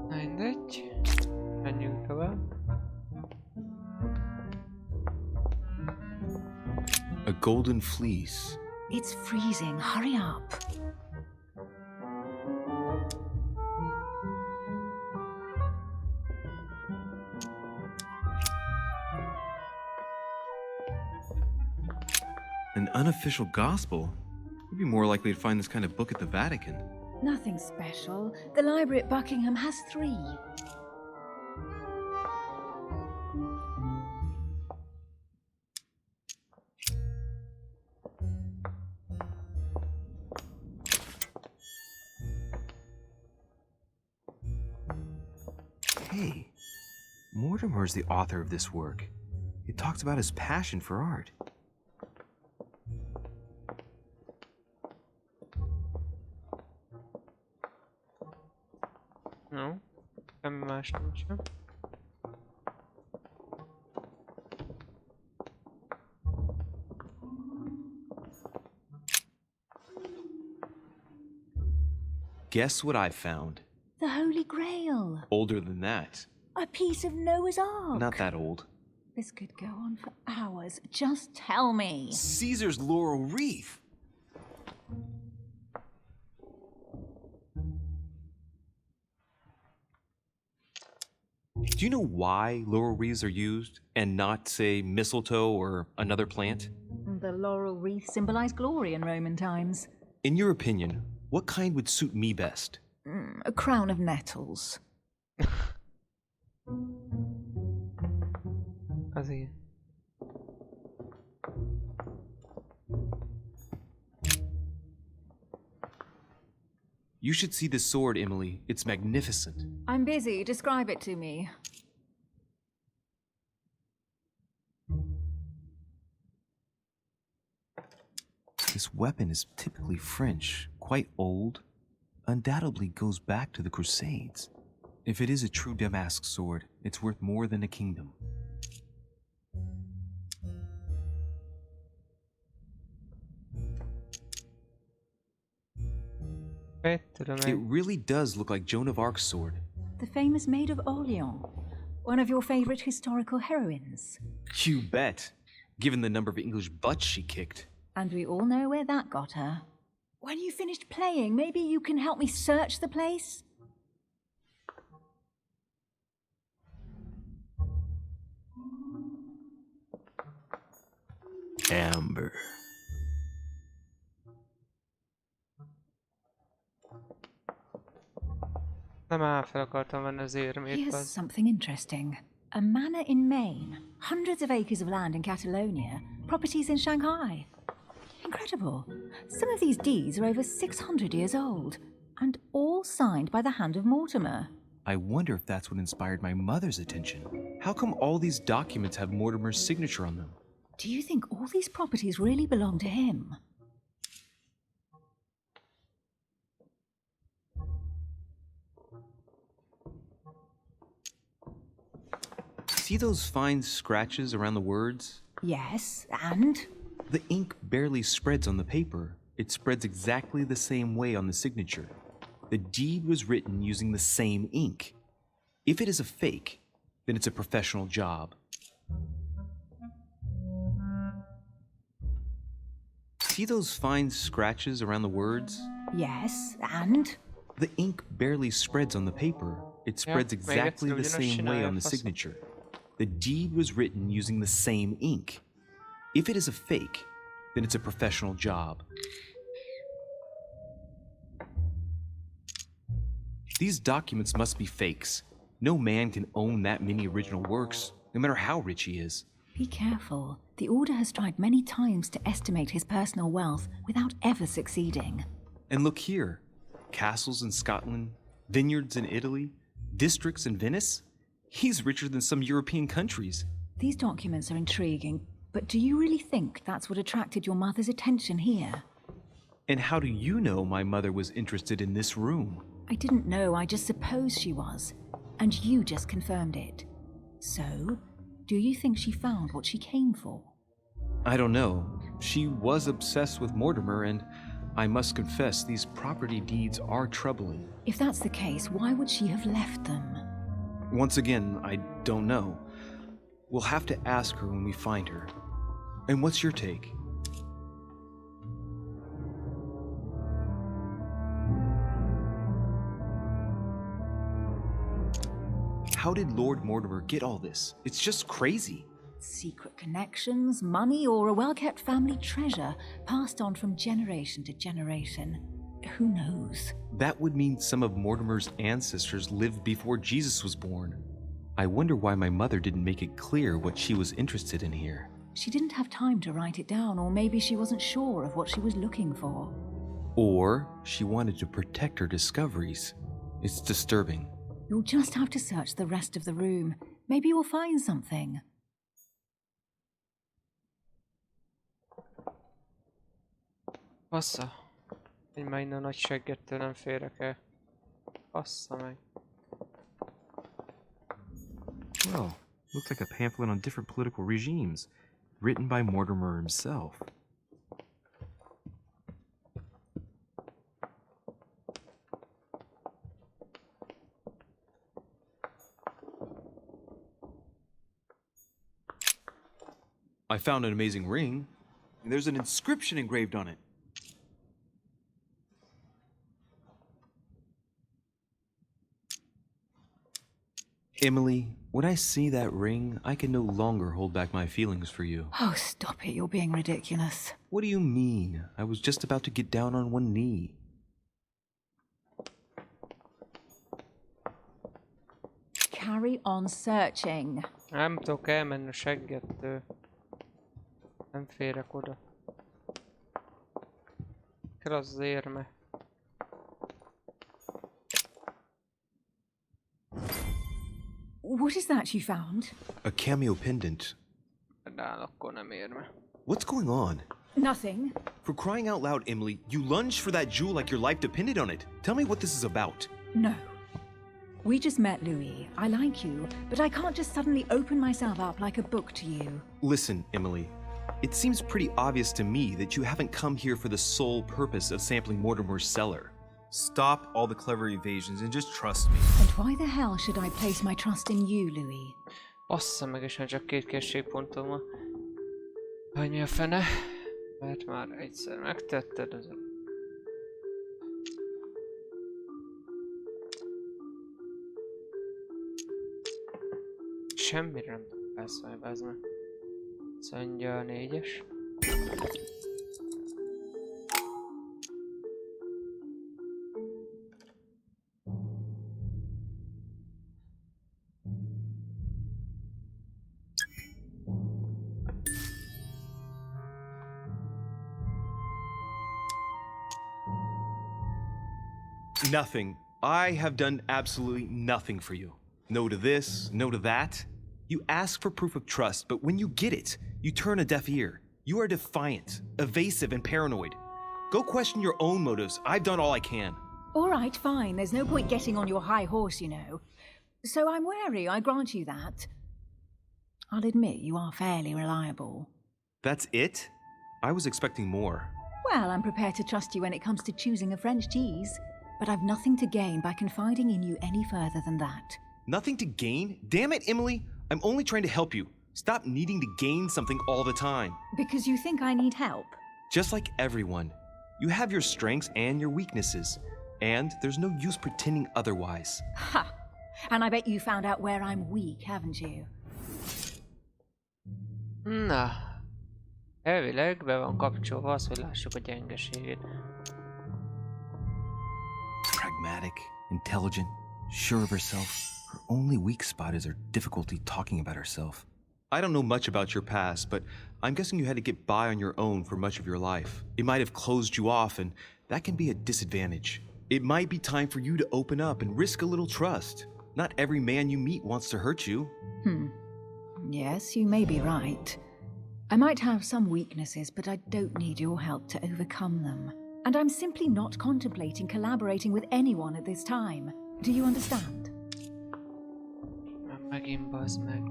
Mindegy. Menjünk tovább. A golden fleece. It's freezing. Hurry up. An unofficial gospel? You'd be more likely to find this kind of book at the Vatican. Nothing special. The library at Buckingham has 3. Hey, Mortimer's the author of this work. It talks about his passion for art. No, semmi más nincsen. Guess what I found? The Holy Grail. Older than that. A piece of Noah's Ark. Not that old. This could go on for hours. Just tell me. Caesar's laurel wreath. Do you know why laurel wreaths are used and not, say, mistletoe or another plant? The laurel wreath symbolized glory in Roman times. In your opinion, what kind would suit me best? A crown of nettles. Azért. You should see this sword, Emily. It's magnificent. I'm busy. Describe it to me. This weapon is typically French, quite old, undoubtedly goes back to the Crusades. If it is a true Damask sword, it's worth more than a kingdom. It really does look like Joan of Arc's sword. The famous Maid of Orleans. One of your favorite historical heroines. You bet, given the number of English butts she kicked. And we all know where that got her. When you finished playing, maybe you can help me search the place? Amber. Nem áll, fel akartam venni az érmét. Here's something interesting. A manor in Maine, hundreds of acres of land in Catalonia, properties in Shanghai. Incredible. Some of these deeds are over 600 years old, and all signed by the hand of Mortimer. I wonder if that's what inspired my mother's attention. How come all these documents have Mortimer's signature on them? Do you think all these properties really belong to him? See those fine scratches around the words? Yes, and? The ink barely spreads on the paper. It spreads exactly the same way on the signature. The deed was written using the same ink. If it is a fake, then it's a professional job. See those fine scratches around the words? Yes, and? The ink barely spreads on the paper. It spreads exactly the same way on the signature. The deed was written using the same ink. If it is a fake, then it's a professional job. These documents must be fakes. No man can own that many original works, no matter how rich he is. Be careful. The Order has tried many times to estimate his personal wealth without ever succeeding. And look here. Castles in Scotland, vineyards in Italy, districts in Venice. He's richer than some European countries. These documents are intriguing, but do you really think that's what attracted your mother's attention here? And how do you know my mother was interested in this room? I didn't know, I just supposed she was. And you just confirmed it. So, do you think she found what she came for? I don't know. She was obsessed with Mortimer, and I must confess these property deeds are troubling. If that's the case, why would she have left them? Once again, I don't know. We'll have to ask her when we find her. And what's your take? How did Lord Mortimer get all this? It's just crazy. Secret connections, money, or a well-kept family treasure passed on from generation to generation. Who knows? That would mean some of Mortimer's ancestors lived before Jesus was born. I wonder why my mother didn't make it clear what she was interested in here. She didn't have time to write it down, or maybe she wasn't sure of what she was looking for. Or she wanted to protect her discoveries. It's disturbing. You'll just have to search the rest of the room. Maybe you'll find something. Bassza. Én már innen nagy seggettől nem férek el. Bassza meg. Well, looks like a pamphlet on different political regimes, written by Mortimer himself. I found an amazing ring. There's an inscription engraved on it. Emily, when I see that ring, I can no longer hold back my feelings for you. Oh, stop it. You're being ridiculous. What do you mean? I was just about to get down on one knee. Carry on searching. Nem tudok elmenni a seggettől. Nem férek oda. Kell az érme. What is that you found? A cameo pendant. De akkor nem érme. What's going on? Nothing. For crying out loud, Emily, you lunged for that jewel like your life depended on it. Tell me what this is about. No. We just met, Louis. I like you, but I can't just suddenly open myself up like a book to you. Listen, Emily. It seems pretty obvious to me that you haven't come here for the sole purpose of sampling Mortimer's cellar. Stop all the clever evasions and just trust me. And why the hell should I place my trust in you, Louis? Bassza meg, és már csak 2 készségpontom van. Hogy mi a fene? Mert már egyszer megtetted az... Semmire nem tudok felszólni, bazd meg. Szondja a 4-es. Nothing. I have done absolutely nothing for you. No to this, no to that. You ask for proof of trust, but when you get it, you turn a deaf ear. You are defiant, evasive, and paranoid. Go question your own motives. I've done all I can. All right, fine. There's no point getting on your high horse, you know. So I'm wary, I grant you that. I'll admit you are fairly reliable. That's it? I was expecting more. Well, I'm prepared to trust you when it comes to choosing a French cheese. But I've nothing to gain by confiding in you any further than that. Nothing to gain? Damn it, Emily! I'm only trying to help you. Stop needing to gain something all the time. Because you think I need help? Just like everyone. You have your strengths and your weaknesses. And there's no use pretending otherwise. Ha! And I bet you found out where I'm weak, haven't you? Na. Elvileg be van kapcsolva az, hogy lássuk a gyengeségét. Pragmatic, intelligent, sure of herself. Her only weak spot is her difficulty talking about herself. I don't know much about your past, but I'm guessing you had to get by on your own for much of your life. It might have closed you off, and that can be a disadvantage. It might be time for you to open up and risk a little trust. Not every man you meet wants to hurt you. Yes, you may be right. I might have some weaknesses, but I don't need your help to overcome them. And I'm simply not contemplating collaborating with anyone at this time. Do you understand? Megint bazd meg.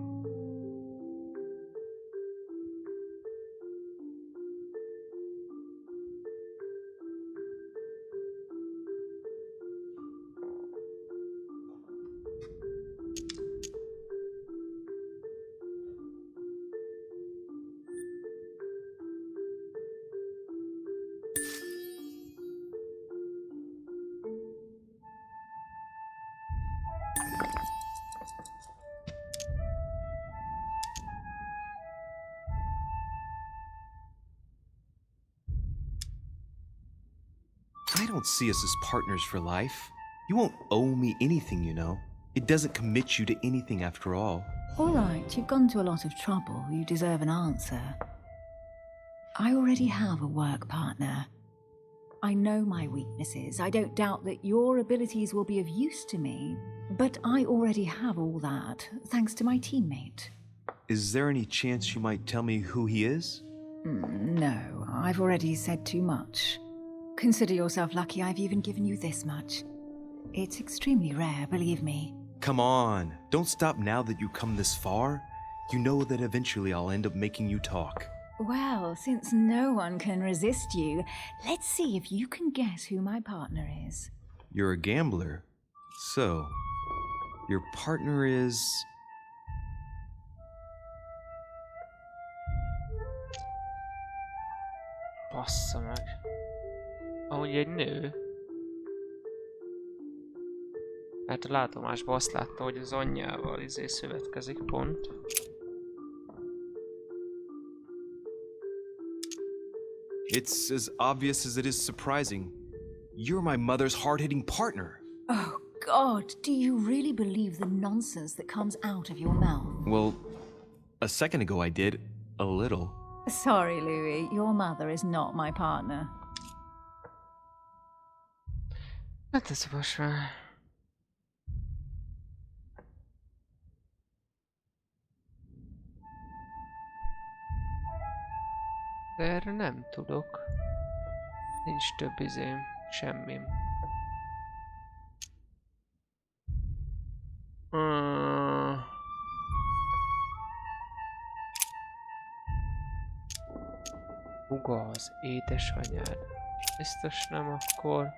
I don't see us as partners for life. You won't owe me anything, you know. It doesn't commit you to anything after all. All right, you've gone to a lot of trouble. You deserve an answer. I already have a work partner. I know my weaknesses. I don't doubt that your abilities will be of use to me, but I already have all that, thanks to my teammate. Is there any chance you might tell me who he is? No, I've already said too much. Consider yourself lucky I've even given you this much. It's extremely rare, believe me. Come on, don't stop now that you've come this far. You know that eventually I'll end up making you talk. Well, since no one can resist you, let's see if you can guess who my partner is. You're a gambler. So, your partner is... Bassza meg. Ahogy egy nő. Hát a látomásban azt látta, hogy az anyjával szövetkezik pont. It's as obvious as it is surprising. You're my mother's hard-hitting partner. Oh, God, do you really believe the nonsense that comes out of your mouth? Well, a second ago I did. A little. Sorry, Louis, your mother is not my partner. Hát ez most már... De erre nem tudok. Nincs több semmim. Huga az édesanyád. Biztos nem akkor.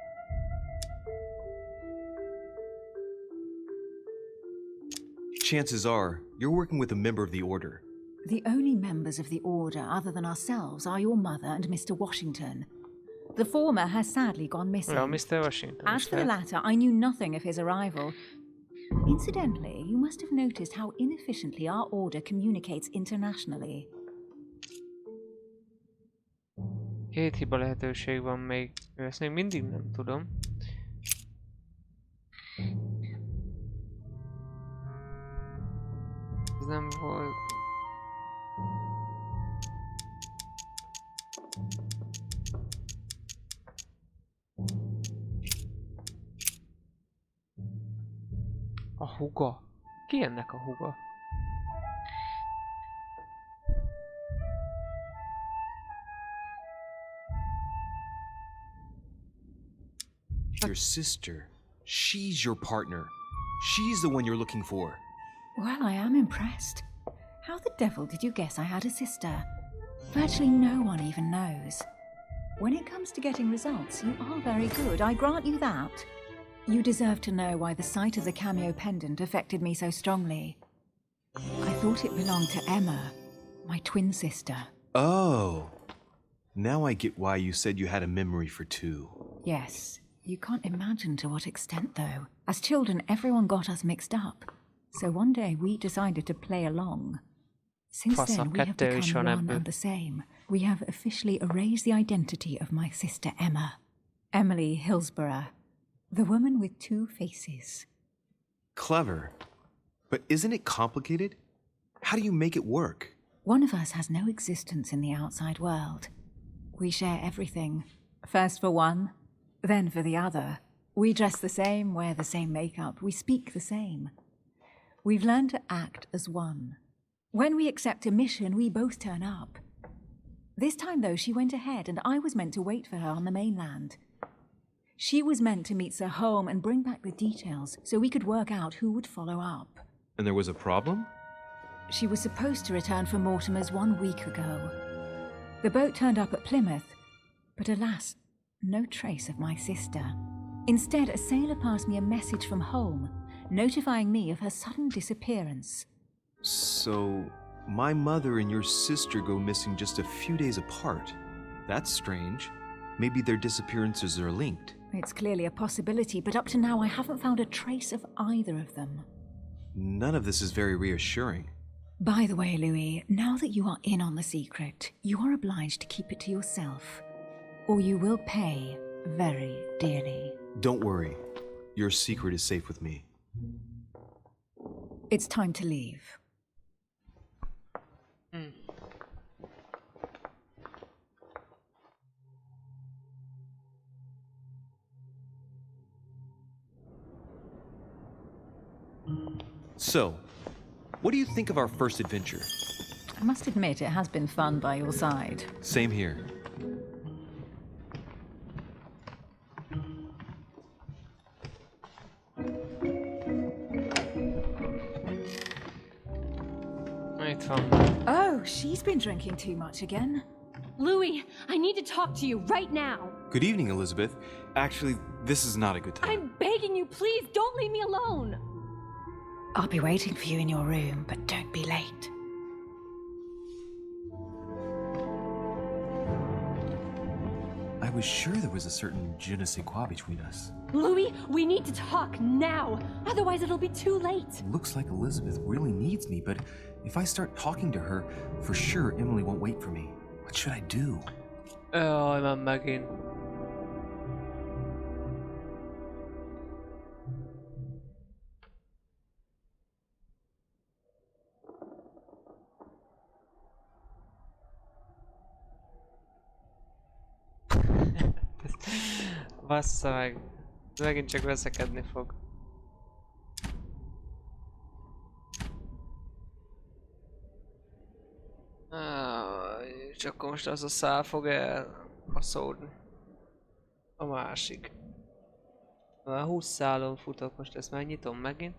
Chances are, you're working with a member of the Order. The only members of the Order other than ourselves are your mother and Mr. Washington. The former has sadly gone missing. Well, Mr. Washington. As for the latter, I knew nothing of his arrival. Incidentally, you must have noticed how inefficiently our Order communicates internationally. 2 hiba lehetőség van még. Ezt még mindig nem tudom. Ez nem volt... A huga? Ki ennek a huga? Your sister. She's your partner. She's the one you're looking for. Well, I am impressed. How the devil did you guess I had a sister? Virtually no one even knows. When it comes to getting results, you are very good, I grant you that. You deserve to know why the sight of the cameo pendant affected me so strongly. I thought it belonged to Emma, my twin sister. Oh. Now I get why you said you had a memory for 2. Yes. You can't imagine to what extent, though. As children, everyone got us mixed up. So one day we decided to play along. Since then, we have become one and the same. We have officially erased the identity of my sister Emma. Emily Hillsborough. The woman with 2 faces. Clever. But isn't it complicated? How do you make it work? One of us has no existence in the outside world. We share everything. First for one, then for the other. We dress the same, wear the same makeup, we speak the same. We've learned to act as one. When we accept a mission, we both turn up. This time, though, she went ahead, and I was meant to wait for her on the mainland. She was meant to meet Sir Home and bring back the details so we could work out who would follow up. And there was a problem? She was supposed to return from Mortimer's 1 week ago. The boat turned up at Plymouth, but alas, no trace of my sister. Instead, a sailor passed me a message from home, notifying me of her sudden disappearance. So, my mother and your sister go missing just a few days apart. That's strange. Maybe their disappearances are linked. It's clearly a possibility, but up to now I haven't found a trace of either of them. None of this is very reassuring. By the way, Louis, now that you are in on the secret, you are obliged to keep it to yourself, or you will pay very dearly. Don't worry. Your secret is safe with me. It's time to leave. So, what do you think of our first adventure? I must admit, it has been fun by your side. Same here. Oh, she's been drinking too much again. Louis, I need to talk to you right now. Good evening, Elizabeth. Actually, this is not a good time. I'm begging you, please don't leave me alone. I'll be waiting for you in your room, but don't be late. I was sure there was a certain je ne sais quoi between us. Louis, we need to talk now. Otherwise, it'll be too late. Looks like Elizabeth really needs me, but if I start talking to her, for sure Emily won't wait for me. What should I do? Oh, nem megint. Bassza meg. Megint csak veszekedni fog. És akkor most az a szál fog elfaszódni. A másik. A 20 szálon futok, most ezt megnyitom megint.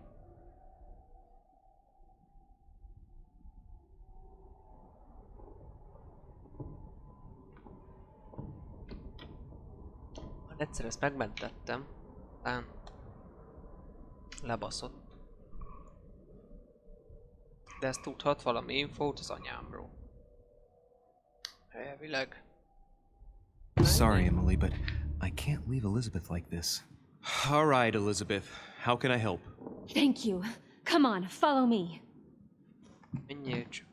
Egyszer ezt megmentettem, aztán lebaszott. De ezt tudhat valami infót az anyámról. Elvileg. Sorry, Emily, but I can't leave Elizabeth like this. All right, Elizabeth. How can I help? Thank you. Come on, follow me. Menjél csak.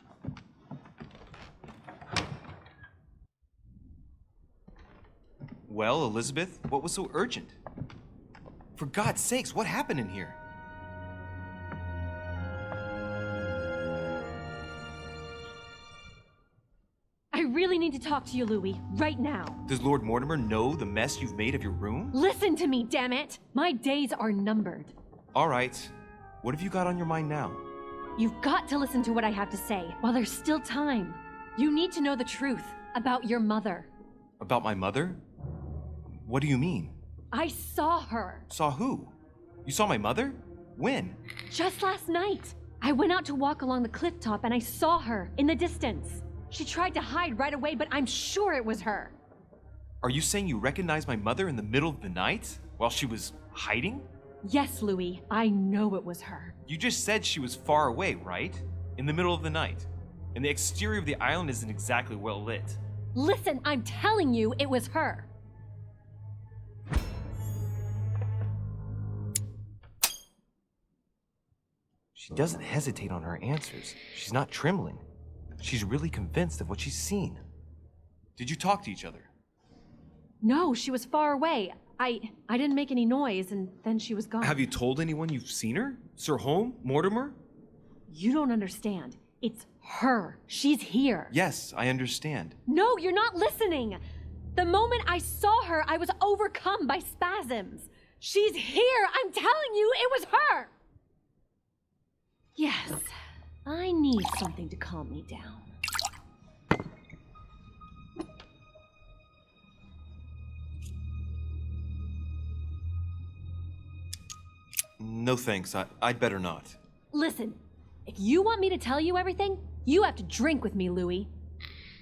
Well, Elizabeth, what was so urgent? For God's sakes, what happened in here? I really need to talk to you, Louis, right now. Does Lord Mortimer know the mess you've made of your room? Listen to me, damn it! My days are numbered. All right. What have you got on your mind now? You've got to listen to what I have to say while there's still time. You need to know the truth about your mother. About my mother? What do you mean? I saw her. Saw who? You saw my mother? When? Just last night. I went out to walk along the cliff top and I saw her in the distance. She tried to hide right away, but I'm sure it was her. Are you saying you recognized my mother in the middle of the night while she was hiding? Yes, Louis, I know it was her. You just said she was far away, right? In the middle of the night. And the exterior of the island isn't exactly well lit. Listen, I'm telling you it was her. She doesn't hesitate on her answers. She's not trembling. She's really convinced of what she's seen. Did you talk to each other? No, she was far away. I didn't make any noise, and then she was gone. Have you told anyone you've seen her? Sir Home? Mortimer? You don't understand. It's her. She's here. Yes, I understand. No, you're not listening. The moment I saw her, I was overcome by spasms. She's here! I'm telling you, it was her! Yes, I need something to calm me down. No thanks, I'd better not. Listen, if you want me to tell you everything, you have to drink with me, Louis.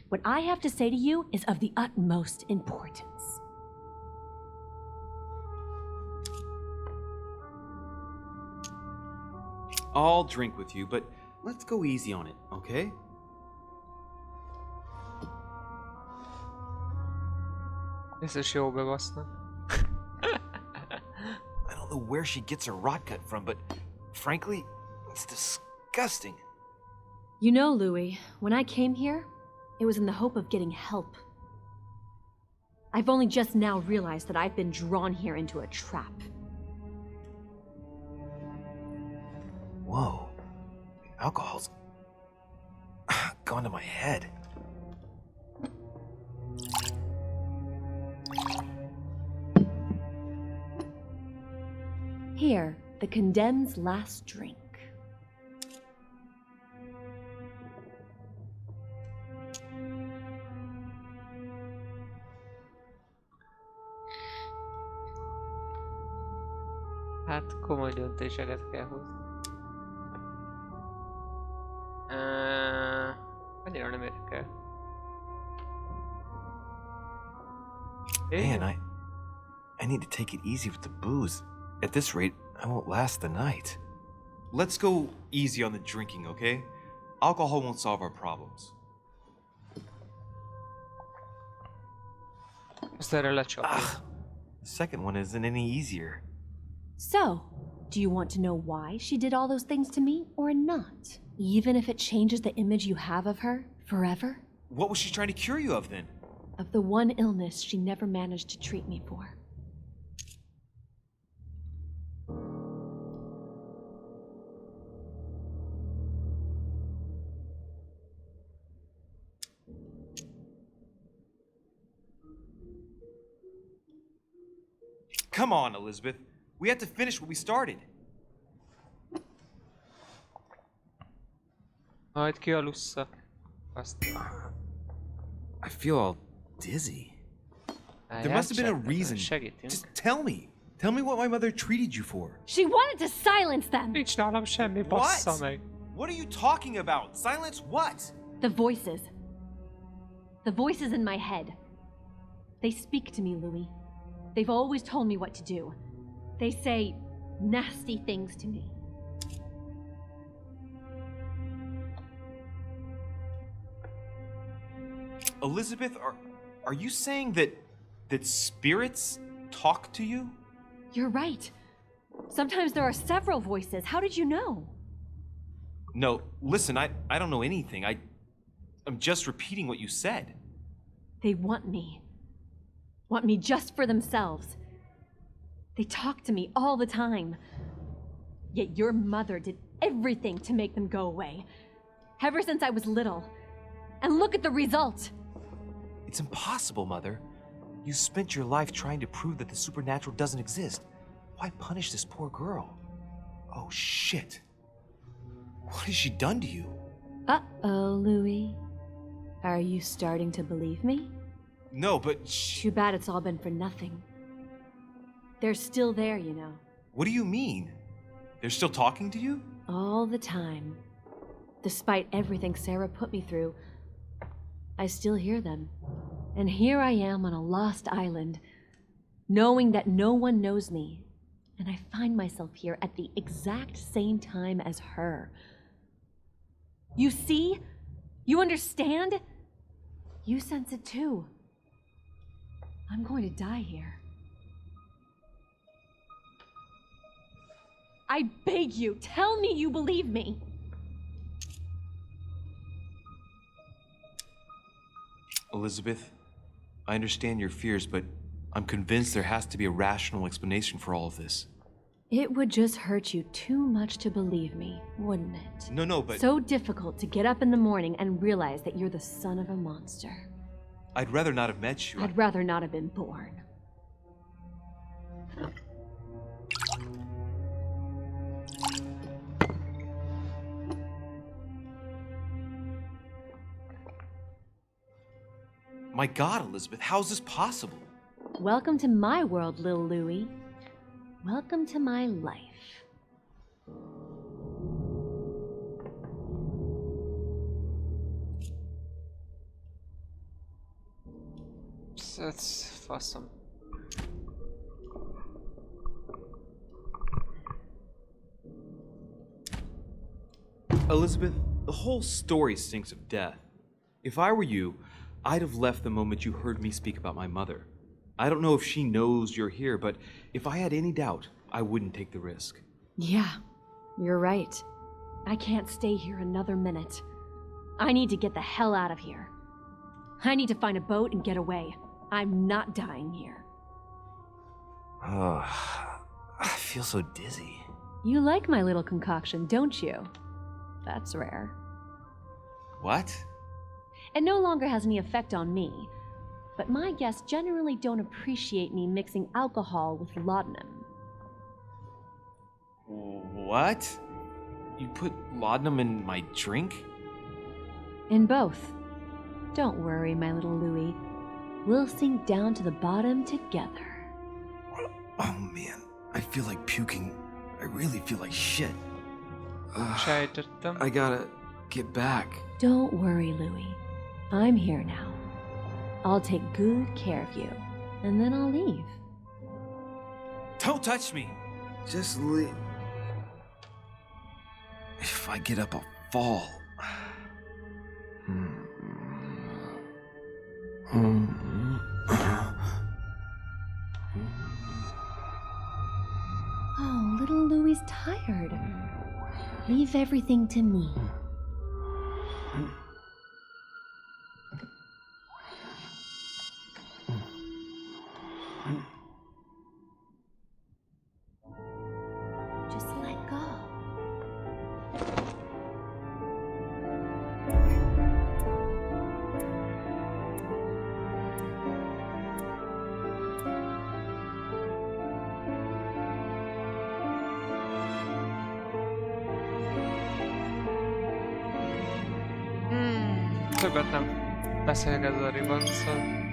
What I have to say to you is of the utmost importance. I'll drink with you, but let's go easy on it, okay? Biztos jó bebasznak. I don't know where she gets her rot gut from, but frankly, it's disgusting. You know, Louis, when I came here, it was in the hope of getting help. I've only just now realized that I've been drawn here into a trap. Whoa. Alcohol's gone to my head. Here, the condemned's last drink. Hát komoly döntéseket kell hozni. Annyira nem érdekel. Man, I need to take it easy with the booze. At this rate, I won't last the night. Let's go easy on the drinking, okay? Alcohol won't solve our problems. Ezt erre lecsapjuk. The second one isn't any easier. So, do you want to know why she did all those things to me, or not? Even if it changes the image you have of her forever? What was she trying to cure you of then? Of the one illness she never managed to treat me for. Come on, Elizabeth. We have to finish what we started. Majd kialussza. Azt. I feel all dizzy. There must have been a reason. Just tell me. Tell me what my mother treated you for. She wanted to silence them! Nincs nálam semmi, bassza meg. What are you talking about? Silence what? The voices. The voices in my head. They speak to me, Louis. They've always told me what to do. They say nasty things to me. Elizabeth, are you saying that spirits talk to you? You're right. Sometimes there are several voices. How did you know? No, listen, I don't know anything. I'm just repeating what you said. They want me. Want me just for themselves. They talk to me all the time. Yet your mother did everything to make them go away. Ever since I was little. And look at the result. It's impossible, Mother. You spent your life trying to prove that the supernatural doesn't exist. Why punish this poor girl? Oh, shit. What has she done to you? Uh-oh, Louis. Are you starting to believe me? No, but Too bad it's all been for nothing. They're still there, you know. What do you mean? They're still talking to you? All the time. Despite everything Sarah put me through, I still hear them. And here I am on a lost island, knowing that no one knows me. And I find myself here at the exact same time as her. You see? You understand? You sense it too. I'm going to die here. I beg you, tell me you believe me. Elizabeth, I understand your fears, but I'm convinced there has to be a rational explanation for all of this. It would just hurt you too much to believe me, wouldn't it? No, but... So difficult to get up in the morning and realize that you're the son of a monster. I'd rather not have met you. I'd rather not have been born. My God, Elizabeth, how's this possible? Welcome to my world, Lil Louie. Welcome to my life. That's awesome. Elizabeth, the whole story stinks of death. If I were you, I'd have left the moment you heard me speak about my mother. I don't know if she knows you're here, but if I had any doubt, I wouldn't take the risk. Yeah, you're right. I can't stay here another minute. I need to get the hell out of here. I need to find a boat and get away. I'm not dying here. Oh, I feel so dizzy. You like my little concoction, don't you? That's rare. What? It no longer has any effect on me, but my guests generally don't appreciate me mixing alcohol with laudanum. What? You put laudanum in my drink? In both. Don't worry, my little Louie. We'll sink down to the bottom together. Oh man, I feel like puking. I really feel like shit. I gotta get back. Don't worry, Louie. I'm here now. I'll take good care of you, and then I'll leave. Don't touch me! Just leave. If I get up, I'll fall. Oh, little Louie's tired. Leave everything to me. Just let go. Többet nem beszélget a ribanccal.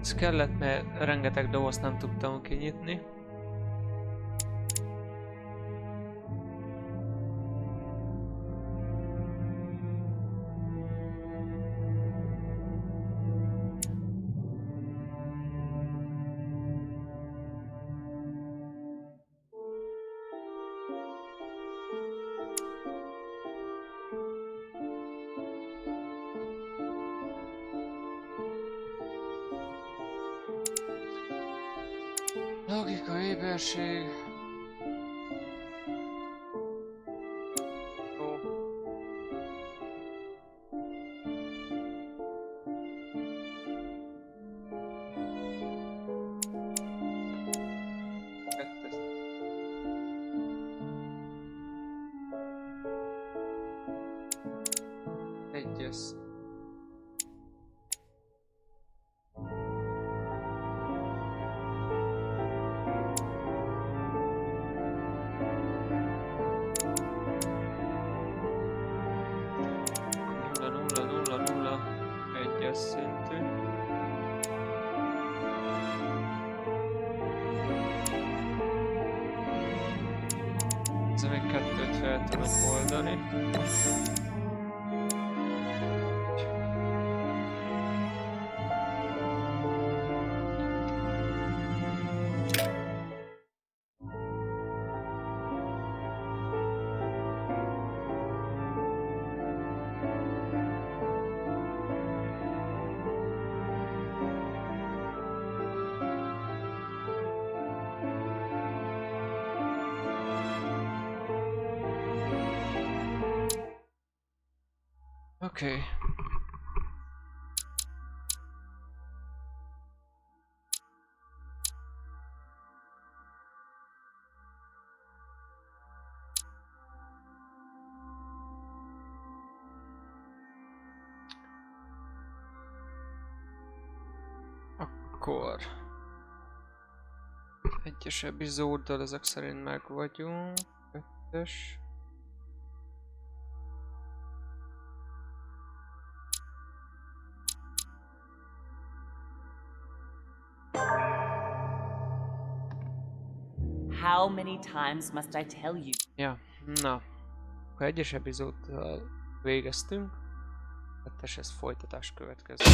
Ez kellett, mert rengeteg dobozt nem tudtam kinyitni. Logika, éberség. Jó. Kettes. Egyes. Egyes szintű. Ez még kettőt fel tudok oldani. Oké. Akkor egyes epizóddal ezek szerint meg vagyunk. Kettes. How many times must I tell you? Ja, na. Akkor egyes epizóddal végeztünk. Ketteshez folytatás következik.